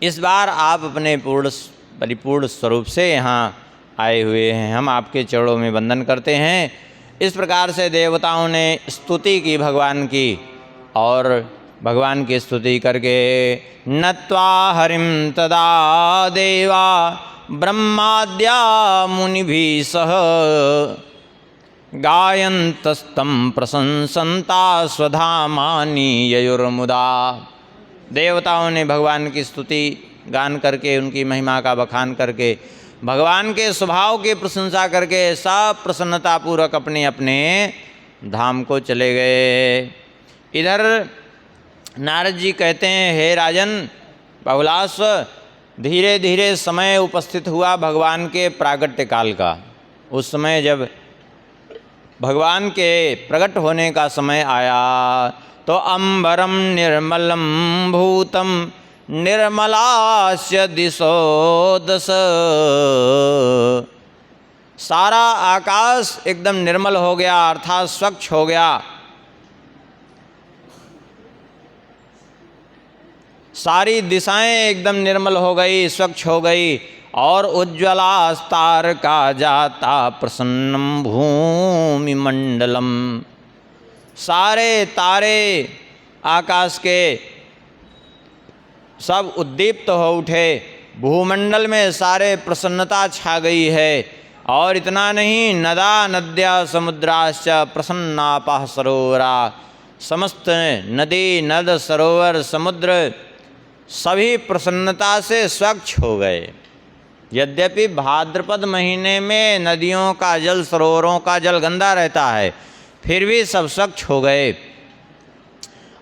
इस बार आप अपने परिपूर्ण स्वरूप से यहाँ आए हुए हैं, हम आपके चरणों में वंदन करते हैं। इस प्रकार से देवताओं ने स्तुति की भगवान की, और भगवान की स्तुति करके नत्वा हरिं तदा देवा ब्रह्माद्या मुनिभिः सह गायन्तस्तं प्रशंसन्ता स्वधामानि ययुर्मुदा। देवताओं ने भगवान की स्तुति गान करके, उनकी महिमा का बखान करके, भगवान के स्वभाव की प्रशंसा करके सब प्रसन्नतापूर्वक अपने अपने धाम को चले गए। इधर नारद जी कहते हैं, हे राजन बहुलाश्व, धीरे धीरे समय उपस्थित हुआ भगवान के प्रागट्य काल का। उस समय जब भगवान के प्रकट होने का समय आया तो अम्बरम निर्मलम भूतम निर्मलास्य दिशो दश, सारा आकाश एकदम निर्मल हो गया, अर्थात स्वच्छ हो गया। सारी दिशाएं एकदम निर्मल हो गई, स्वच्छ हो गई। और उज्ज्वलास्तार का जाता प्रसन्नम भूमि मंडलम, सारे तारे आकाश के सब उद्दीप्त हो उठे, भूमंडल में सारे प्रसन्नता छा गई है। और इतना नहीं, नदा नद्या समुद्राश्च प्रसन्नापाः सरोवरा, समस्त नदी, नद, सरोवर, समुद्र सभी प्रसन्नता से स्वच्छ हो गए। यद्यपि भाद्रपद महीने में नदियों का जल, सरोवरों का जल गंदा रहता है, फिर भी सब स्वच्छ हो गए।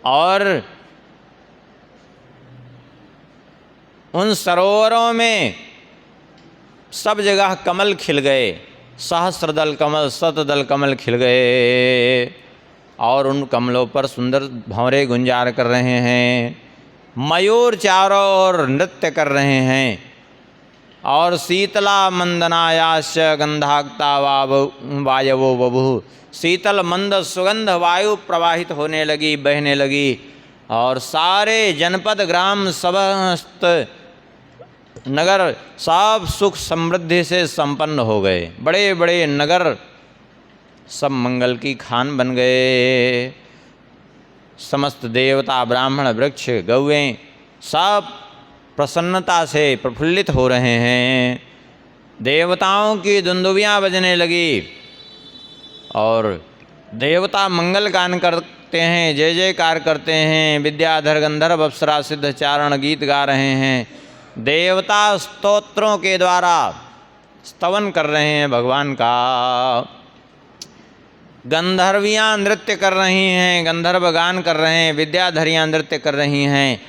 और उन सरोवरों में सब जगह कमल खिल गए, सहस्त्रदल कमल, शतदल कमल खिल गए और उन कमलों पर सुंदर भंवरे गुंजार कर रहे हैं। मयूर चारों ओर नृत्य कर रहे हैं और शीतला मंदनायाश्च गंधाक्ता वायवो बभु, शीतल मंद सुगंध वायु प्रवाहित होने लगी, बहने लगी और सारे जनपद ग्राम समस्त नगर सब सुख समृद्धि से संपन्न हो गए। बड़े बड़े नगर सब मंगल की खान बन गए। समस्त देवता, ब्राह्मण, वृक्ष, गौएं सब प्रसन्नता से प्रफुल्लित हो रहे हैं। देवताओं की दुंदुभियाँ बजने लगी और देवता मंगल गान करते हैं, जय जयकार करते हैं। विद्याधर गंधर्व अप्सरा सिद्ध चारण गीत गा रहे हैं। देवता स्तोत्रों के द्वारा स्तवन कर रहे हैं भगवान का। गंधर्वियाँ नृत्य कर रही हैं, गंधर्व गान कर रहे हैं, विद्याधरियाँ नृत्य कर रही हैं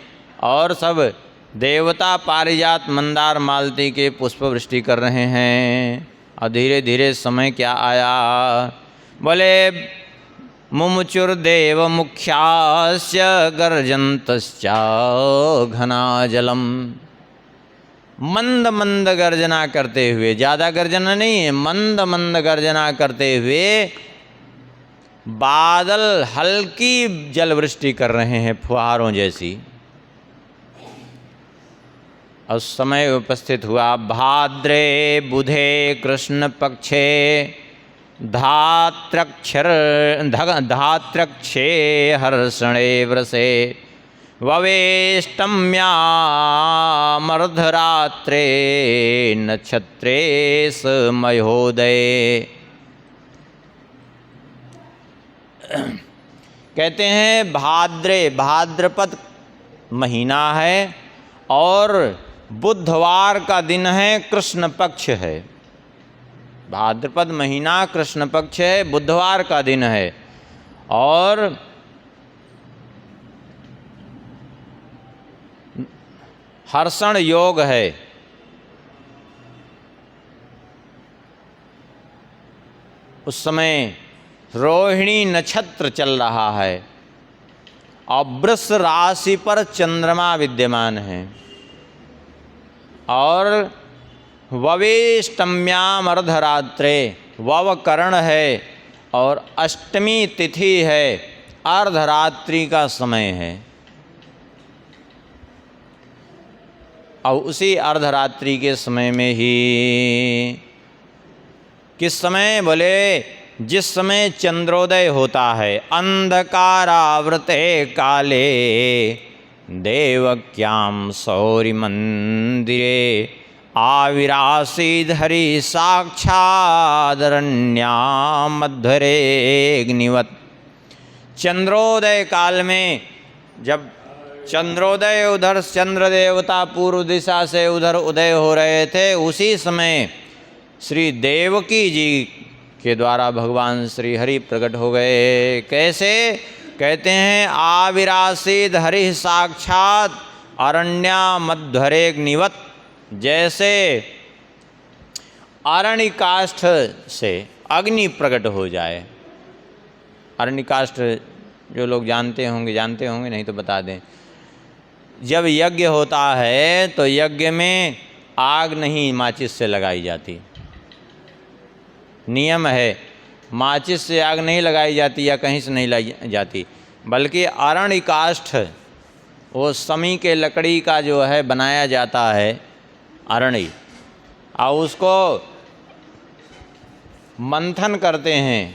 और सब देवता पारिजात मंदार मालती के पुष्प वृष्टि कर रहे हैं। और धीरे धीरे समय क्या आया, बोले मुमुचुर्देव मुख्यास्य गर्जन्तश्च घना जलम। मंद मंद गर्जना करते हुए, ज़्यादा गर्जना नहीं है, मंद मंद गर्जना करते हुए बादल हल्की जलवृष्टि कर रहे हैं, फुहारों जैसी। उस समय उपस्थित हुआ भाद्रे बुधे कृष्ण पक्षे धात्रक्षे हर्षणे वृषे ववेष्टम्यामर्धरात्रे नक्षत्रे मयोदये। कहते हैं भाद्रपद महीना है और बुधवार का दिन है, कृष्ण पक्ष है। भाद्रपद महीना कृष्ण पक्ष है, बुधवार का दिन है और हर्षण योग है। उस समय रोहिणी नक्षत्र चल रहा है और वृष राशि पर चंद्रमा विद्यमान है और ववेष्टम्याम अर्धरात्रे, वव करण है और अष्टमी तिथि है, अर्धरात्रि का समय है। और उसी अर्धरात्रि के समय में ही किस समय, बोले जिस समय चंद्रोदय होता है, अंधकारावृते काले देवक्याम सौरि मंदिरे आविरासीधरि साक्षादरण्यामध्वरेऽग्निवत्। चंद्रोदय काल में जब चंद्रोदय, उधर चंद्र देवता पूर्व दिशा से उधर उदय हो रहे थे, उसी समय श्री देवकी जी के द्वारा भगवान श्री हरि प्रकट हो गए। कैसे? कहते हैं आविरासीद हरि साक्षात अरण्यामध्वरेऽग्निवत्। जैसे अरण्यकाष्ठ से अग्नि प्रकट हो जाए। अरण्यकाष्ठ जो लोग जानते होंगे, नहीं तो बता दें। जब यज्ञ होता है तो यज्ञ में आग नहीं माचिस से लगाई जाती, नियम है। माचिस से आग नहीं लगाई जाती या कहीं से नहीं लाई जाती, बल्कि अरण्यकाष्ठ, वो समी के लकड़ी का जो है बनाया जाता है अरण्य, और उसको मंथन करते हैं।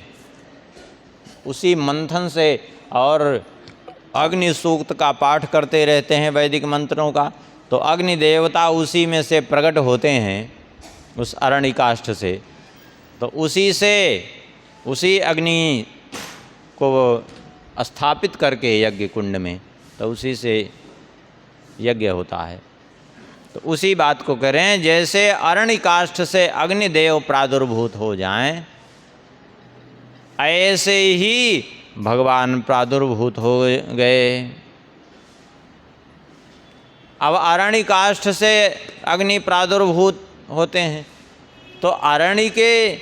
उसी मंथन से और अग्नि सूक्त का पाठ करते रहते हैं, वैदिक मंत्रों का, तो अग्नि देवता उसी में से प्रकट होते हैं, उस अरण्यकाष्ठ से। तो उसी से, उसी अग्नि को स्थापित करके यज्ञ कुंड में, तो उसी से यज्ञ होता है। तो उसी बात को करें, जैसे अरण्यकाष्ठ से अग्निदेव प्रादुर्भूत हो जाएं, ऐसे ही भगवान प्रादुर्भूत हो गए। अब अरण्यकाष्ठ से अग्नि प्रादुर्भूत होते हैं, तो अरणिके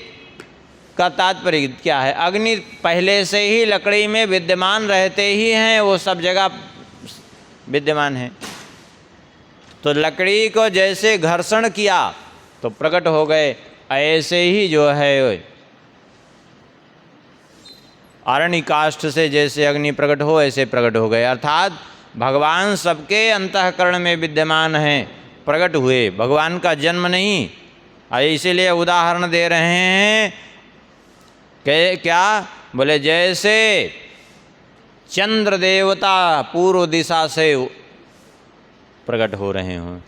का तात्पर्य क्या है? अग्नि पहले से ही लकड़ी में विद्यमान रहते ही हैं, वो सब जगह विद्यमान है। तो लकड़ी को जैसे घर्षण किया तो प्रकट हो गए, ऐसे ही जो है अरण्य काष्ठ से जैसे अग्नि प्रकट हो ऐसे प्रकट हो गए। अर्थात भगवान सबके अंतःकरण में विद्यमान हैं, प्रकट हुए, भगवान का जन्म नहीं। इसीलिए उदाहरण दे रहे हैं कि क्या बोले, जैसे चंद्र देवता पूर्व दिशा से प्रकट हो रहे हों,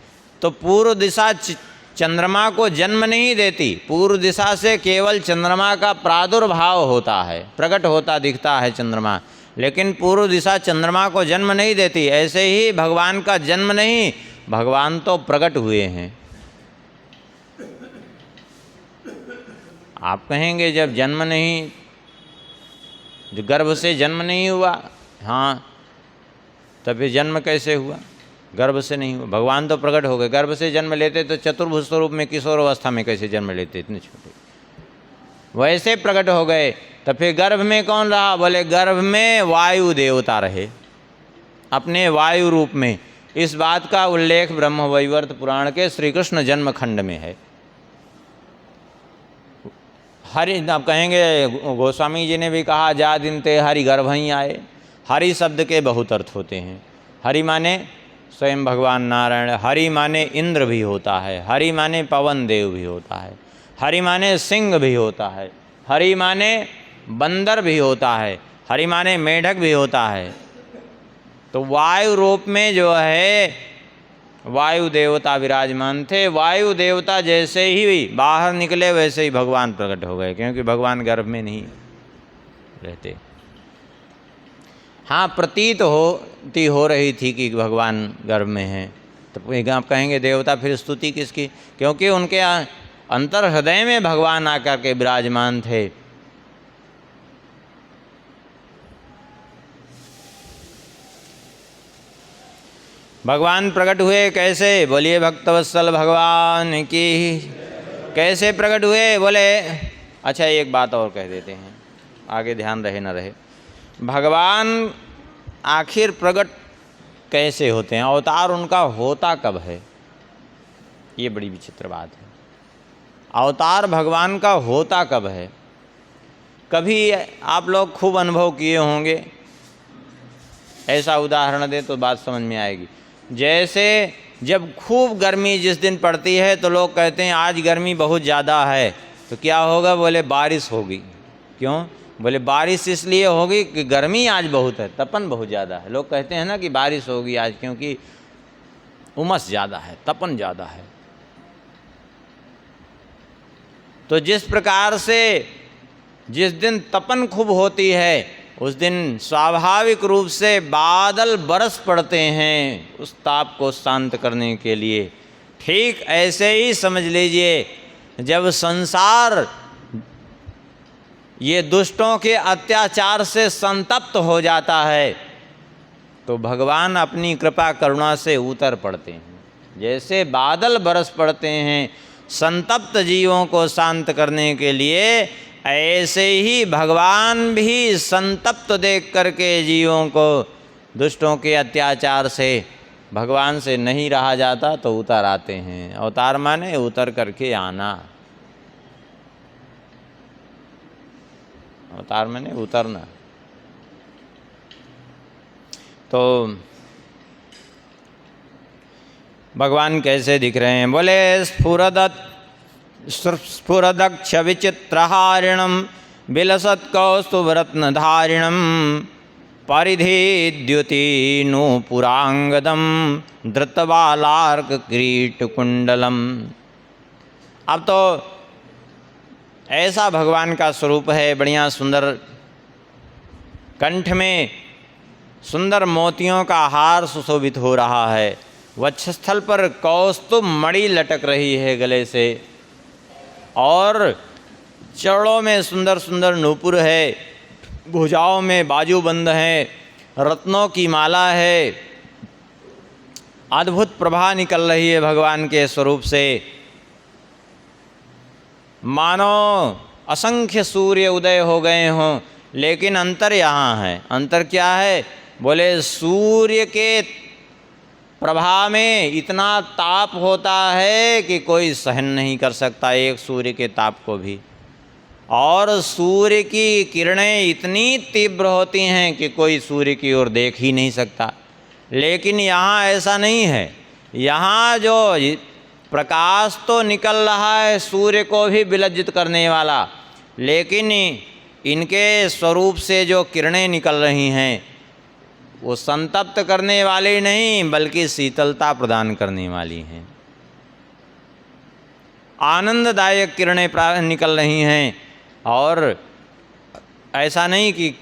तो पूर्व दिशा चंद्रमा को जन्म नहीं देती, पूर्व दिशा से केवल चंद्रमा का प्रादुर्भाव होता है, प्रकट होता दिखता है चंद्रमा, लेकिन पूर्व दिशा चंद्रमा को जन्म नहीं देती। ऐसे ही भगवान का जन्म नहीं, भगवान तो प्रकट हुए हैं। आप कहेंगे जब जन्म नहीं, जो गर्भ से जन्म नहीं हुआ, हाँ, तब फिर जन्म कैसे हुआ? गर्भ से नहीं हुआ, भगवान तो प्रकट हो गए। गर्भ से जन्म लेते तो चतुर्भुज स्वरूप में किशोर अवस्था में कैसे जन्म लेते, इतने छोटे, वैसे प्रकट हो गए। तो फिर गर्भ में कौन रहा? बोले गर्भ में वायु देवता रहे अपने वायु रूप में। इस बात का उल्लेख ब्रह्मवैवर्त पुराण के श्री कृष्ण जन्म खंड में है। हरि, आप कहेंगे गोस्वामी जी ने भी कहा, जा दिन ते हरि गर्भ ही आए। हरि शब्द के बहुत अर्थ होते हैं। हरि माने स्वयं भगवान नारायण, हरि माने इंद्र भी होता है, हरि माने पवन देव भी होता है, हरि माने सिंह भी होता है, हरि माने बंदर भी होता है, हरि माने मेढक भी होता है। तो वायु रूप में जो है वायु देवता विराजमान थे। वायु देवता जैसे ही बाहर निकले वैसे ही भगवान प्रकट हो गए, क्योंकि भगवान गर्भ में नहीं रहते। हाँ, प्रतीत हो रही थी कि भगवान गर्भ में हैं। तो आप कहेंगे देवता, फिर स्तुति किसकी? क्योंकि उनके अंतर हृदय में भगवान आकर के विराजमान थे। भगवान प्रकट हुए कैसे? बोलिए भक्तवत्सल भगवान की। कैसे प्रकट हुए? बोले, अच्छा एक बात और कह देते हैं, आगे ध्यान रहे न रहे। भगवान आखिर प्रकट कैसे होते हैं? अवतार उनका होता कब है? ये बड़ी विचित्र बात है। अवतार भगवान का होता कब है? कभी आप लोग खूब अनुभव किए होंगे, ऐसा उदाहरण दे तो बात समझ में आएगी। जैसे जब खूब गर्मी जिस दिन पड़ती है तो लोग कहते हैं आज गर्मी बहुत ज़्यादा है, तो क्या होगा? बोले बारिश होगी। क्यों? बोले बारिश इसलिए होगी कि गर्मी आज बहुत है, तपन बहुत ज़्यादा है। लोग कहते हैं ना कि बारिश होगी आज, क्योंकि उमस ज़्यादा है, तपन ज़्यादा है। तो जिस प्रकार से जिस दिन तपन खूब होती है उस दिन स्वाभाविक रूप से बादल बरस पड़ते हैं उस ताप को शांत करने के लिए, ठीक ऐसे ही समझ लीजिए जब संसार ये दुष्टों के अत्याचार से संतप्त हो जाता है तो भगवान अपनी कृपा करुणा से उतर पड़ते हैं। जैसे बादल बरस पड़ते हैं संतप्त जीवों को शांत करने के लिए, ऐसे ही भगवान भी संतप्त देख करके जीवों को दुष्टों के अत्याचार से भगवान से नहीं रहा जाता तो उतर आते हैं। अवतार माने उतर करके आना, अवतार माने उतरना। तो भगवान कैसे दिख रहे हैं? बोले स्फुरदक्ष विचित्रहारिणम विलसत् कौस्तुभरत्नधारिणम परिधीद्युति नूपुरांगदम धृतबालार्क किरीटकुंडलम। अब तो ऐसा भगवान का स्वरूप है, बढ़िया सुंदर, कंठ में सुंदर मोतियों का हार सुशोभित हो रहा है, वक्षस्थल पर कौस्तुभ मणि लटक रही है गले से, और चरणों में सुंदर सुंदर नूपुर है, भुजाओं में बाजूबंद है, रत्नों की माला है, अद्भुत प्रभा निकल रही है भगवान के स्वरूप से। मानो असंख्य सूर्य उदय हो गए हों, लेकिन अंतर यहाँ है। अंतर क्या है? बोले सूर्य के प्रभाव में इतना ताप होता है कि कोई सहन नहीं कर सकता एक सूर्य के ताप को भी, और सूर्य की किरणें इतनी तीव्र होती हैं कि कोई सूर्य की ओर देख ही नहीं सकता। लेकिन यहाँ ऐसा नहीं है। यहाँ जो प्रकाश तो निकल रहा है सूर्य को भी विलज्जित करने वाला, लेकिन इनके स्वरूप से जो किरणें निकल रही हैं वो संतप्त करने वाली नहीं बल्कि शीतलता प्रदान करने वाली हैं, आनंददायक किरणें निकल रही हैं। और ऐसा नहीं कि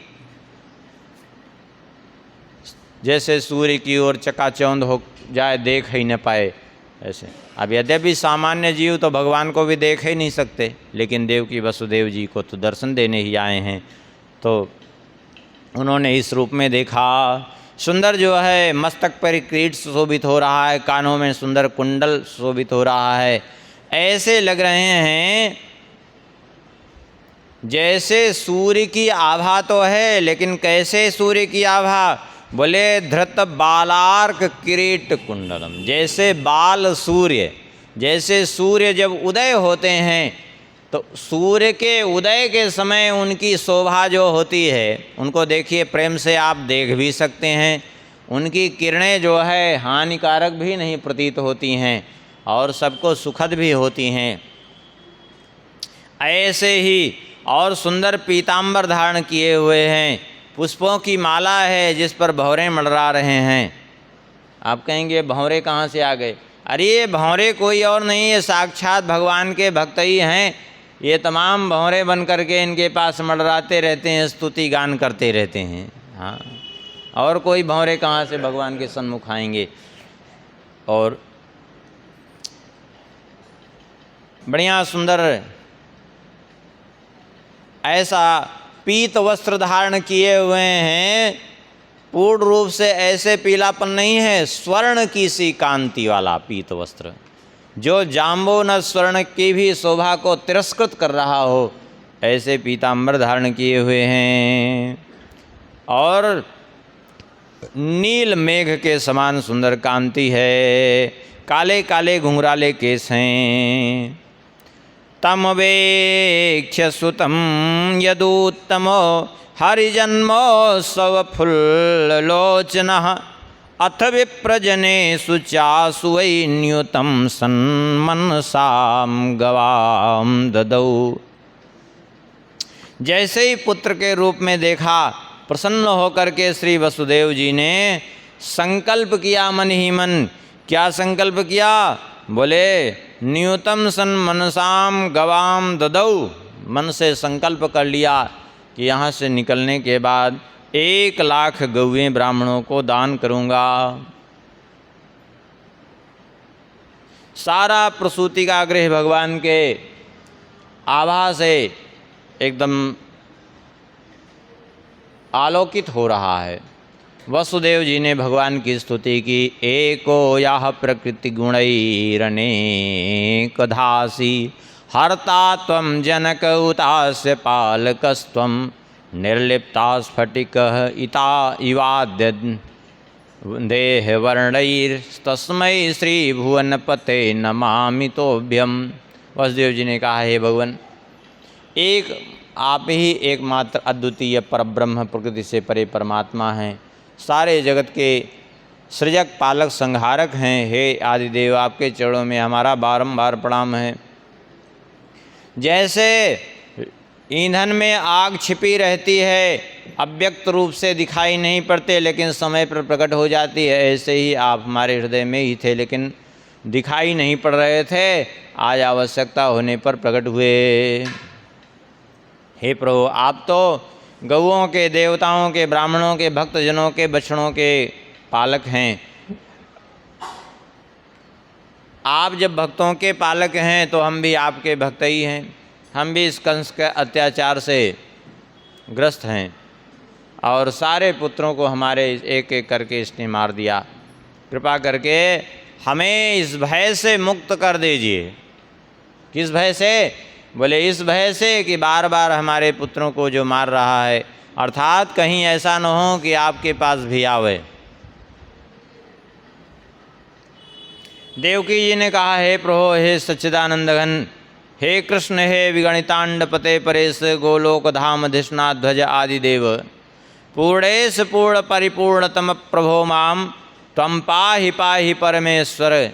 जैसे सूर्य की ओर चकाचौंध हो जाए, देख ही न पाए ऐसे। अब यद्यपि सामान्य जीव तो भगवान को भी देख ही नहीं सकते, लेकिन देवकी वसुदेव जी को तो दर्शन देने ही आए हैं, तो उन्होंने इस रूप में देखा। सुंदर जो है मस्तक पर किरीट शोभित हो रहा है, कानों में सुंदर कुंडल शोभित हो रहा है। ऐसे लग रहे हैं जैसे सूर्य की आभा तो है, लेकिन कैसे सूर्य की आभा? बोले धृत बालार्क किरीट कुंडलम, जैसे बाल सूर्य, जैसे सूर्य जब उदय होते हैं तो सूर्य के उदय के समय उनकी शोभा जो होती है, उनको देखिए प्रेम से आप देख भी सकते हैं। उनकी किरणें जो है हानिकारक भी नहीं प्रतीत होती हैं और सबको सुखद भी होती हैं। ऐसे ही और सुंदर पीताम्बर धारण किए हुए हैं, पुष्पों की माला है जिस पर भंवरे मंडरा रहे हैं। आप कहेंगे भंवरे कहाँ से आ गए? अरे ये भंवरे कोई और नहीं है, साक्षात भगवान के भक्त ही हैं। ये तमाम भंवरे बन करके इनके पास मंडराते रहते हैं, स्तुति गान करते रहते हैं। हाँ, और कोई भंवरे कहाँ से भगवान के सन्मुख आएंगे? और बढ़िया सुंदर ऐसा पीत वस्त्र धारण किए हुए हैं, पूर्ण रूप से ऐसे पीलापन नहीं है, स्वर्ण की सी कांति वाला पीत वस्त्र, जो जाम्बोन स्वर्ण की भी शोभा को तिरस्कृत कर रहा हो, ऐसे पीताम्बर धारण किए हुए हैं। और नील मेघ के समान सुंदर कांति है, काले काले घुंघराले केस हैं। तमवेक्ष्य सुतम यदुत्तमो हरिजन्मोत्सव फुल्लोचनः अथ विप्रजनेषु चासु वै न्यूतं सन्मनसां गवां ददौ। जैसे ही पुत्र के रूप में देखा, प्रसन्न होकर के श्री वसुदेव जी ने संकल्प किया मन ही मन। क्या संकल्प किया? बोले न्यूतम सन्मनसां गवां ददौ। मन से संकल्प कर लिया कि यहाँ से निकलने के बाद 1,00,000 गौएं ब्राह्मणों को दान करूँगा। सारा प्रसूति का गृह भगवान के आभा से एकदम आलोकित हो रहा है। वसुदेव जी ने भगवान की स्तुति की। एको याह प्रकृति गुणैरनेक धासी हर्ता त्वं जनक उतास्य पालकस्त्वं निर्लिप्ता स्फटिकः इता इवाद्य देहवर्णैस्तस्मै श्री भुवनपते नमामि तोभ्यम। वसुदेव जी ने कहा, हे भगवान, एक आप ही एकमात्र अद्वितीय परब्रह्म प्रकृति से परे परमात्मा हैं, सारे जगत के सृजक पालक संहारक हैं। हे आदिदेव, आपके चरणों में हमारा बारंबार प्रणाम है। जैसे ईंधन में आग छिपी रहती है, अव्यक्त रूप से दिखाई नहीं पड़ते लेकिन समय पर प्रकट हो जाती है, ऐसे ही आप हमारे हृदय में ही थे लेकिन दिखाई नहीं पड़ रहे थे, आज आवश्यकता होने पर प्रकट हुए। हे प्रभु, आप तो गौओं के, देवताओं के, ब्राह्मणों के, भक्तजनों के, बछड़ों के पालक हैं। आप जब भक्तों के पालक हैं तो हम भी आपके भक्त ही हैं। हम भी इस कंस के अत्याचार से ग्रस्त हैं और सारे पुत्रों को हमारे एक एक करके इसने मार दिया। कृपा करके हमें इस भय से मुक्त कर दीजिए। किस भय से? बोले इस भय से कि बार बार हमारे पुत्रों को जो मार रहा है, अर्थात कहीं ऐसा न हो कि आपके पास भी आवे। देवकी जी ने कहा, हे प्रभो, हे सच्चिदानंद घन, हे कृष्ण, हे विगणितांड पते परेश, गोलोक धाम धिष्णाध्वज ध्वज आदि देव, पूर्णेश पूर्ण परिपूर्णतम प्रभो माम त्वं पाहि पाहि परमेश्वर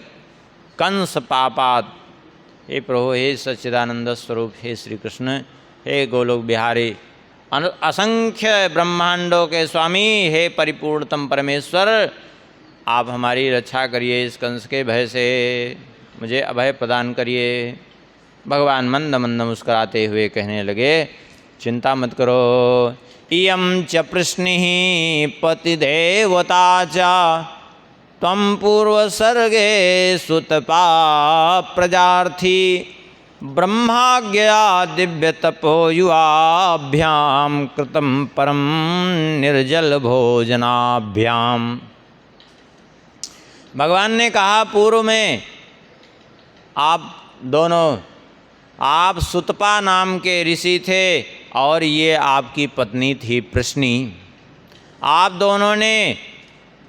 कंस पापात। हे प्रभु, हे सच्चिदानंद स्वरूप, हे श्री कृष्ण, हे गोलोक बिहारी, असंख्य ब्रह्मांडों के स्वामी, हे परिपूर्णतम परमेश्वर, आप हमारी रक्षा करिए, इस कंस के भय से मुझे अभय प्रदान करिए। भगवान मंद मंद मुस्कुराते हुए कहने लगे, चिंता मत करो। इयं च प्रश्निः पतिदेवता च त्वं पूर्वसर्गे सुतपा प्रजार्थी, ब्रह्माज्ञया दिव्यतपो युवाभ्यां कृतं परम निर्जल भोजनाभ्याम। भगवान ने कहा, पूर्व में आप दोनों, आप सुतपा नाम के ऋषि थे और ये आपकी पत्नी थी प्रश्नि। आप दोनों ने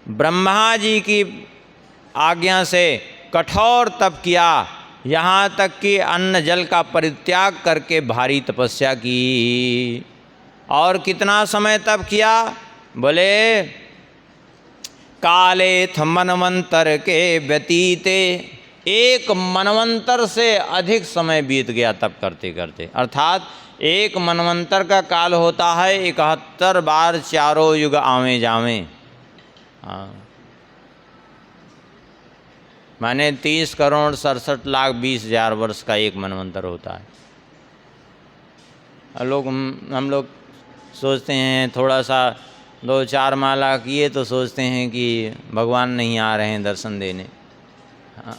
ब्रह्मा जी की आज्ञा से कठोर तप किया, यहाँ तक कि अन्न जल का परित्याग करके भारी तपस्या की। और कितना समय तप किया? बोले कालेथ मनवंतर के व्यतीते, एक मनवंतर से अधिक समय बीत गया तप करते करते। अर्थात एक मनवंतर का काल होता है 71 बार चारों युग आवे जावें। हाँ, माने 30,67,20,000 वर्ष का एक मनवंतर होता है। हम लोग सोचते हैं, थोड़ा सा 2-4 माला किए तो सोचते हैं कि भगवान नहीं आ रहे हैं दर्शन देने। हाँ,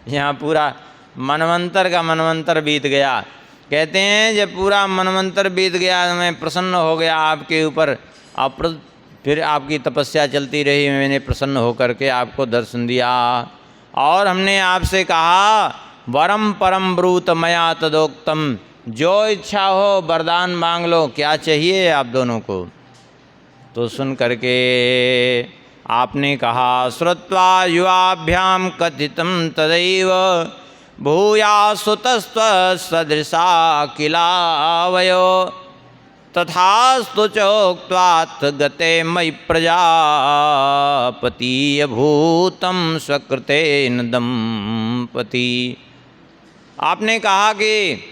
यहाँ पूरा मनवंतर का मनवंतर बीत गया। कहते हैं जब पूरा मनवंतर बीत गया, मैं प्रसन्न हो गया आपके ऊपर, फिर आपकी तपस्या चलती रही, मैंने प्रसन्न होकर के आपको दर्शन दिया और हमने आपसे कहा, वरम परम ब्रूत मया तदोक्तम, जो इच्छा हो वरदान मांग लो, क्या चाहिए आप दोनों को। तो सुन करके आपने कहा, श्रुत्वा युवाभ्याम कथितं तदैव भूयासुतस्त्व सदृशा किलावयो, तथास्तु चोक्त्वात् गते मयि प्रजापतीयभूतं स्वकृतेन दंपति। आपने कहा कि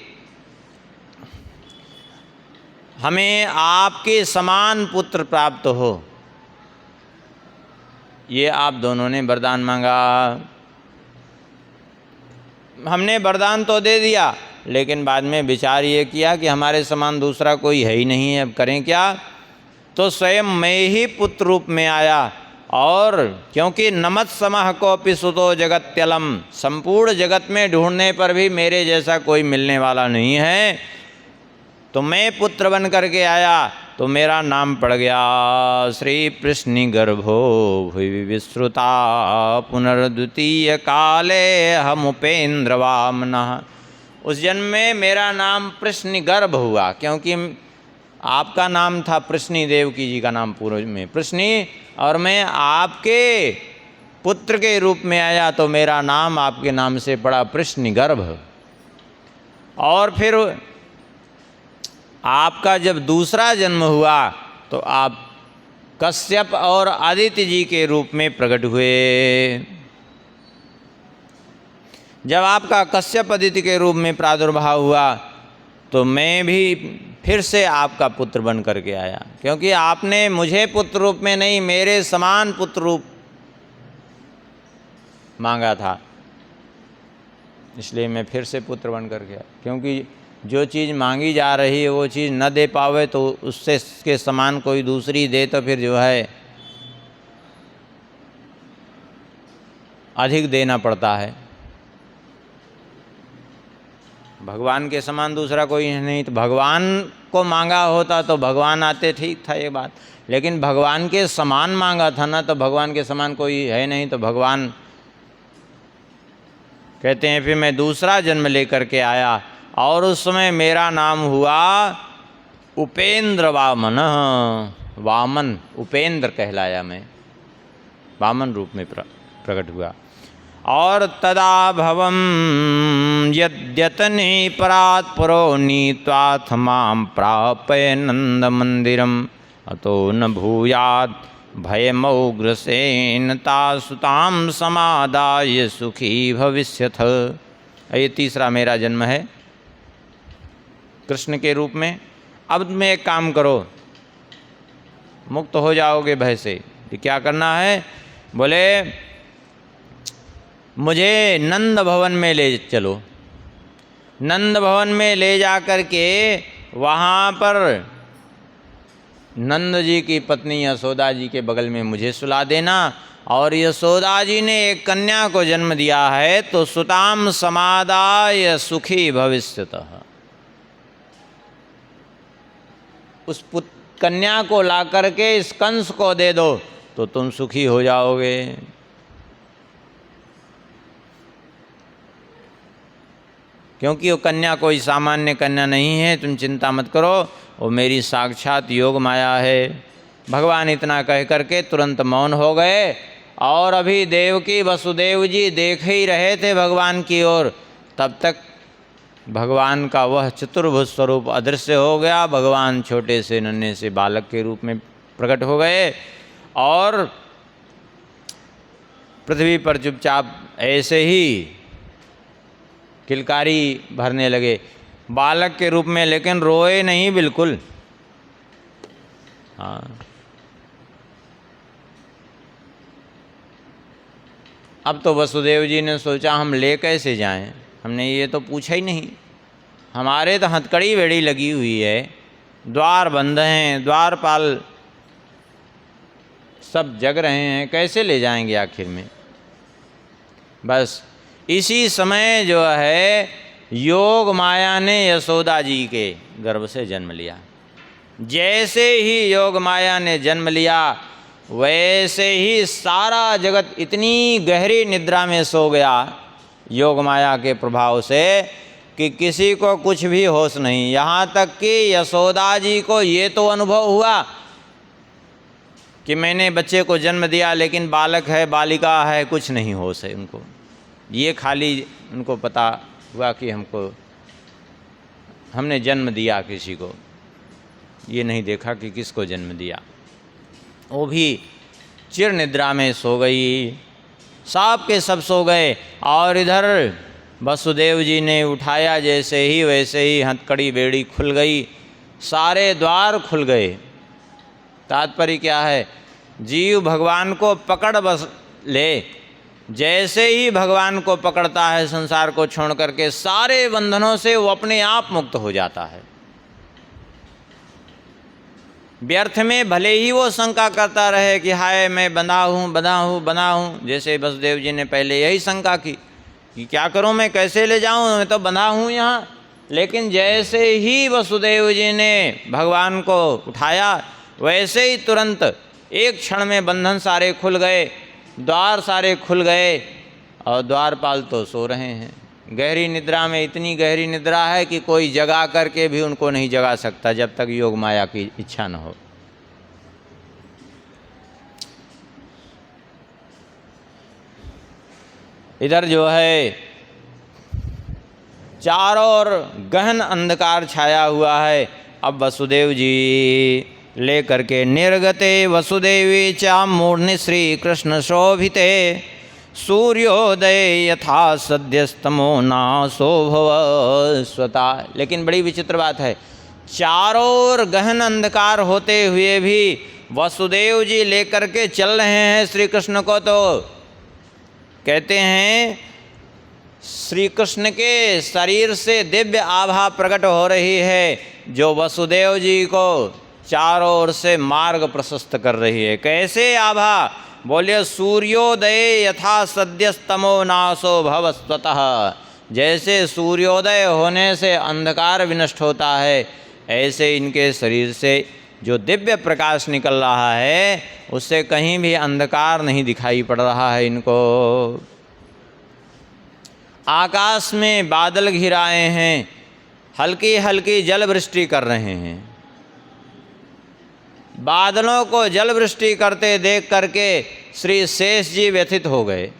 हमें आपके समान पुत्र प्राप्त हो, ये आप दोनों ने वरदान मांगा। हमने वरदान तो दे दिया, लेकिन बाद में विचार ये किया कि हमारे समान दूसरा कोई है ही नहीं है, अब करें क्या। तो स्वयं मैं ही पुत्र रूप में आया, और क्योंकि नमत समः कोऽपि सुतो जगत्यलम, संपूर्ण जगत में ढूंढने पर भी मेरे जैसा कोई मिलने वाला नहीं है, तो मैं पुत्र बन करके आया, तो मेरा नाम पड़ गया श्री प्रश्नि गर्भो भुवि विश्रुता पुनर्द्वितीय काले हम उपेन्द्र वामनः। उस जन्म में मेरा नाम प्रश्नि गर्भ हुआ, क्योंकि आपका नाम था प्रश्नि, देवकी जी का नाम पूर्व में प्रश्नि, और मैं आपके पुत्र के रूप में आया, तो मेरा नाम आपके नाम से पड़ा प्रश्नि गर्भ। और फिर आपका जब दूसरा जन्म हुआ तो आप कश्यप और आदित्य जी के रूप में प्रकट हुए। जब आपका कश्यप आदित्य के रूप में प्रादुर्भाव हुआ, तो मैं भी फिर से आपका पुत्र बन करके आया, क्योंकि आपने मुझे पुत्र रूप में नहीं, मेरे समान पुत्र रूप मांगा था, इसलिए मैं फिर से पुत्र बन करके आया। क्योंकि जो चीज़ मांगी जा रही है वो चीज़ न दे पावे, तो उससे के समान कोई दूसरी दे, तो फिर जो है अधिक देना पड़ता है। भगवान के समान दूसरा कोई नहीं, तो भगवान को मांगा होता तो भगवान आते, ठीक था ये बात, लेकिन भगवान के समान मांगा था ना, तो भगवान के समान कोई है नहीं, तो भगवान कहते हैं फिर मैं दूसरा जन्म लेकर के आया, और उस समय मेरा नाम हुआ उपेंद्र वामन। वामन उपेंद्र कहलाया मैं, वामन रूप में प्रकट हुआ। और तदा भवम यद्यतने परात् परो नीत्वाथ मां प्रापय नंद मंदिरम अतो न भूयात् भयमौग्रसेन तासुतां समादाय सुखी भविष्यथ। ये तीसरा मेरा जन्म है कृष्ण के रूप में। अब में एक काम करो, मुक्त हो जाओगे भय से। क्या करना है? बोले मुझे नंद भवन में ले चलो। नंद भवन में ले जा कर के वहाँ पर नंद जी की पत्नी यशोदा जी के बगल में मुझे सुला देना। और यशोदा जी ने एक कन्या को जन्म दिया है, तो सुताम समादाय सुखी भविष्यतः। उस कन्या को ला करके इस कंस को दे दो तो तुम सुखी हो जाओगे। क्योंकि वो कन्या कोई सामान्य कन्या नहीं है, तुम चिंता मत करो, वो मेरी साक्षात योग माया है। भगवान इतना कह करके तुरंत मौन हो गए। और अभी देवकी वसुदेव जी देख ही रहे थे भगवान की ओर, तब तक भगवान का वह चतुर्भुज स्वरूप अदृश्य हो गया। भगवान छोटे से नन्हे से बालक के रूप में प्रकट हो गए और पृथ्वी पर चुपचाप ऐसे ही किलकारी भरने लगे बालक के रूप में, लेकिन रोए नहीं बिल्कुल। हाँ, अब तो वसुदेव जी ने सोचा हम ले कैसे जाएं, हमने ये तो पूछा ही नहीं। हमारे तो हथकड़ी बेड़ी लगी हुई है, द्वार बंद हैं, द्वारपाल सब जग रहे हैं, कैसे ले जाएंगे आखिर में। बस इसी समय जो है योग माया ने यशोदा जी के गर्भ से जन्म लिया। जैसे ही योग माया ने जन्म लिया वैसे ही सारा जगत इतनी गहरी निद्रा में सो गया योग माया के प्रभाव से कि किसी को कुछ भी होश नहीं। यहाँ तक कि यशोदा जी को ये तो अनुभव हुआ कि मैंने बच्चे को जन्म दिया, लेकिन बालक है बालिका है कुछ नहीं होश है उनको। ये खाली उनको पता हुआ कि हमने जन्म दिया किसी को, ये नहीं देखा कि किसको जन्म दिया। वो भी चिर निद्रा में सो गई, सब के सब सो गए। और इधर वसुदेव जी ने उठाया जैसे ही वैसे ही हथकड़ी बेड़ी खुल गई, सारे द्वार खुल गए। तात्पर्य क्या है? जीव भगवान को पकड़ बस ले, जैसे ही भगवान को पकड़ता है संसार को छोड़ करके सारे बंधनों से वो अपने आप मुक्त हो जाता है। व्यर्थ में भले ही वो शंका करता रहे कि हाय मैं बंधा हूँ, जैसे वसुदेव जी ने पहले यही शंका की कि क्या करूँ मैं, कैसे ले जाऊँ, मैं तो बंधा हूँ यहाँ। लेकिन जैसे ही वसुदेव जी ने भगवान को उठाया वैसे ही तुरंत एक क्षण में बंधन सारे खुल गए, द्वार सारे खुल गए और द्वारपाल तो सो रहे हैं गहरी निद्रा में। इतनी गहरी निद्रा है कि कोई जगा करके भी उनको नहीं जगा सकता जब तक योग माया की इच्छा न हो। इधर जो है चारों ओर गहन अंधकार छाया हुआ है। अब वसुदेव जी ले करके निर्गते वसुदेवी चा मूर्नि श्री कृष्ण शोभिते सूर्योदय यथा सद्यस्तमो नासो भव स्वता। लेकिन बड़ी विचित्र बात है, चारों ओर गहन अंधकार होते हुए भी वसुदेव जी लेकर के चल रहे हैं श्री कृष्ण को। तो कहते हैं श्री कृष्ण के शरीर से दिव्य आभा प्रकट हो रही है जो वसुदेव जी को चारों ओर से मार्ग प्रशस्त कर रही है। कैसे आभा? बोलिए सूर्योदय यथा सद्यस्तमो नाशो भवस्वतः। जैसे सूर्योदय होने से अंधकार विनष्ट होता है, ऐसे इनके शरीर से जो दिव्य प्रकाश निकल रहा है उससे कहीं भी अंधकार नहीं दिखाई पड़ रहा है इनको। आकाश में बादल घिराए हैं, हल्की हल्की जल वृष्टि कर रहे हैं। बादलों को जल वृष्टि करते देख करके श्री शेष जी व्यथित हो गए।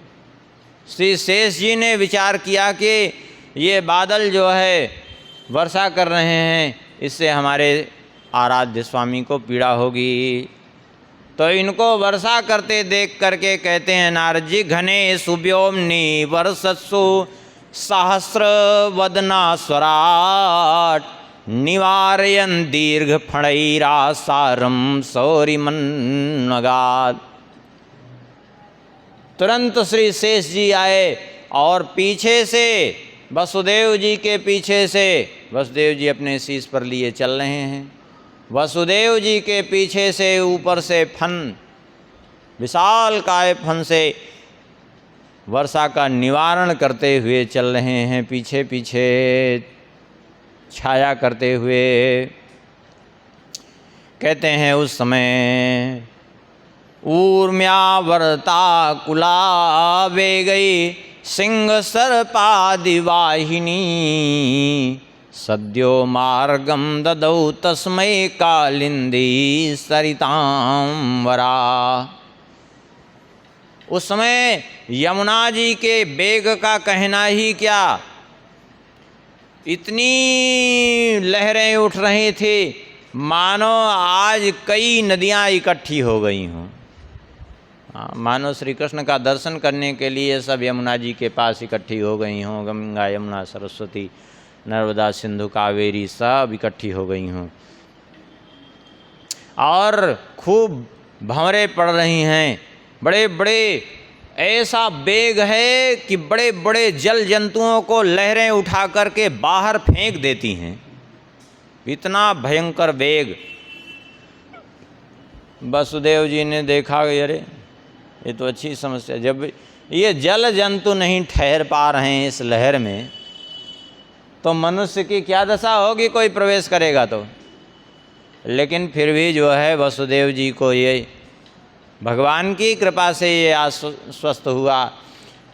श्री शेष जी ने विचार किया कि ये बादल जो है वर्षा कर रहे हैं, इससे हमारे आराध्य स्वामी को पीड़ा होगी। तो इनको वर्षा करते देख करके कहते हैं नारद जी, घने सुव्योमनि वर्षस्सु सहस्र वदना स्वराट निवारयन दीर्घ फणैरासारम सौरिमन्नगाद। तुरंत श्री शेष जी आए और पीछे से वसुदेव जी के पीछे से, वसुदेव जी अपने शीश पर लिए चल रहे हैं, वसुदेव जी के पीछे से ऊपर से फन, विशाल काय फन से वर्षा का निवारण करते हुए चल रहे हैं, पीछे पीछे छाया करते हुए। कहते हैं उस समय ऊर्म्यावर्ता कुला वेगई सिंह सर्पादि वाहिनी सद्यो मार्गम ददौ तस्मै कालिंदी सरितांवरा। उस समय यमुना जी के वेग का कहना ही क्या, इतनी लहरें उठ रही थी मानो आज कई नदियाँ इकट्ठी हो गई हों। मानो श्री कृष्ण का दर्शन करने के लिए सब यमुना जी के पास इकट्ठी हो गई हों। गंगा यमुना सरस्वती नर्मदा सिंधु कावेरी सब इकट्ठी हो गई हों और खूब भंवरे पड़ रही हैं। बड़े बड़े ऐसा वेग है कि बड़े बड़े जल जंतुओं को लहरें उठा करके बाहर फेंक देती हैं, इतना भयंकर वेग। वसुदेव जी ने देखा, अरे ये तो अच्छी समस्या, जब ये जल जंतु नहीं ठहर पा रहे हैं इस लहर में तो मनुष्य की क्या दशा होगी, कोई प्रवेश करेगा तो। लेकिन फिर भी जो है वसुदेव जी को ये भगवान की कृपा से ये आश्वस्त हुआ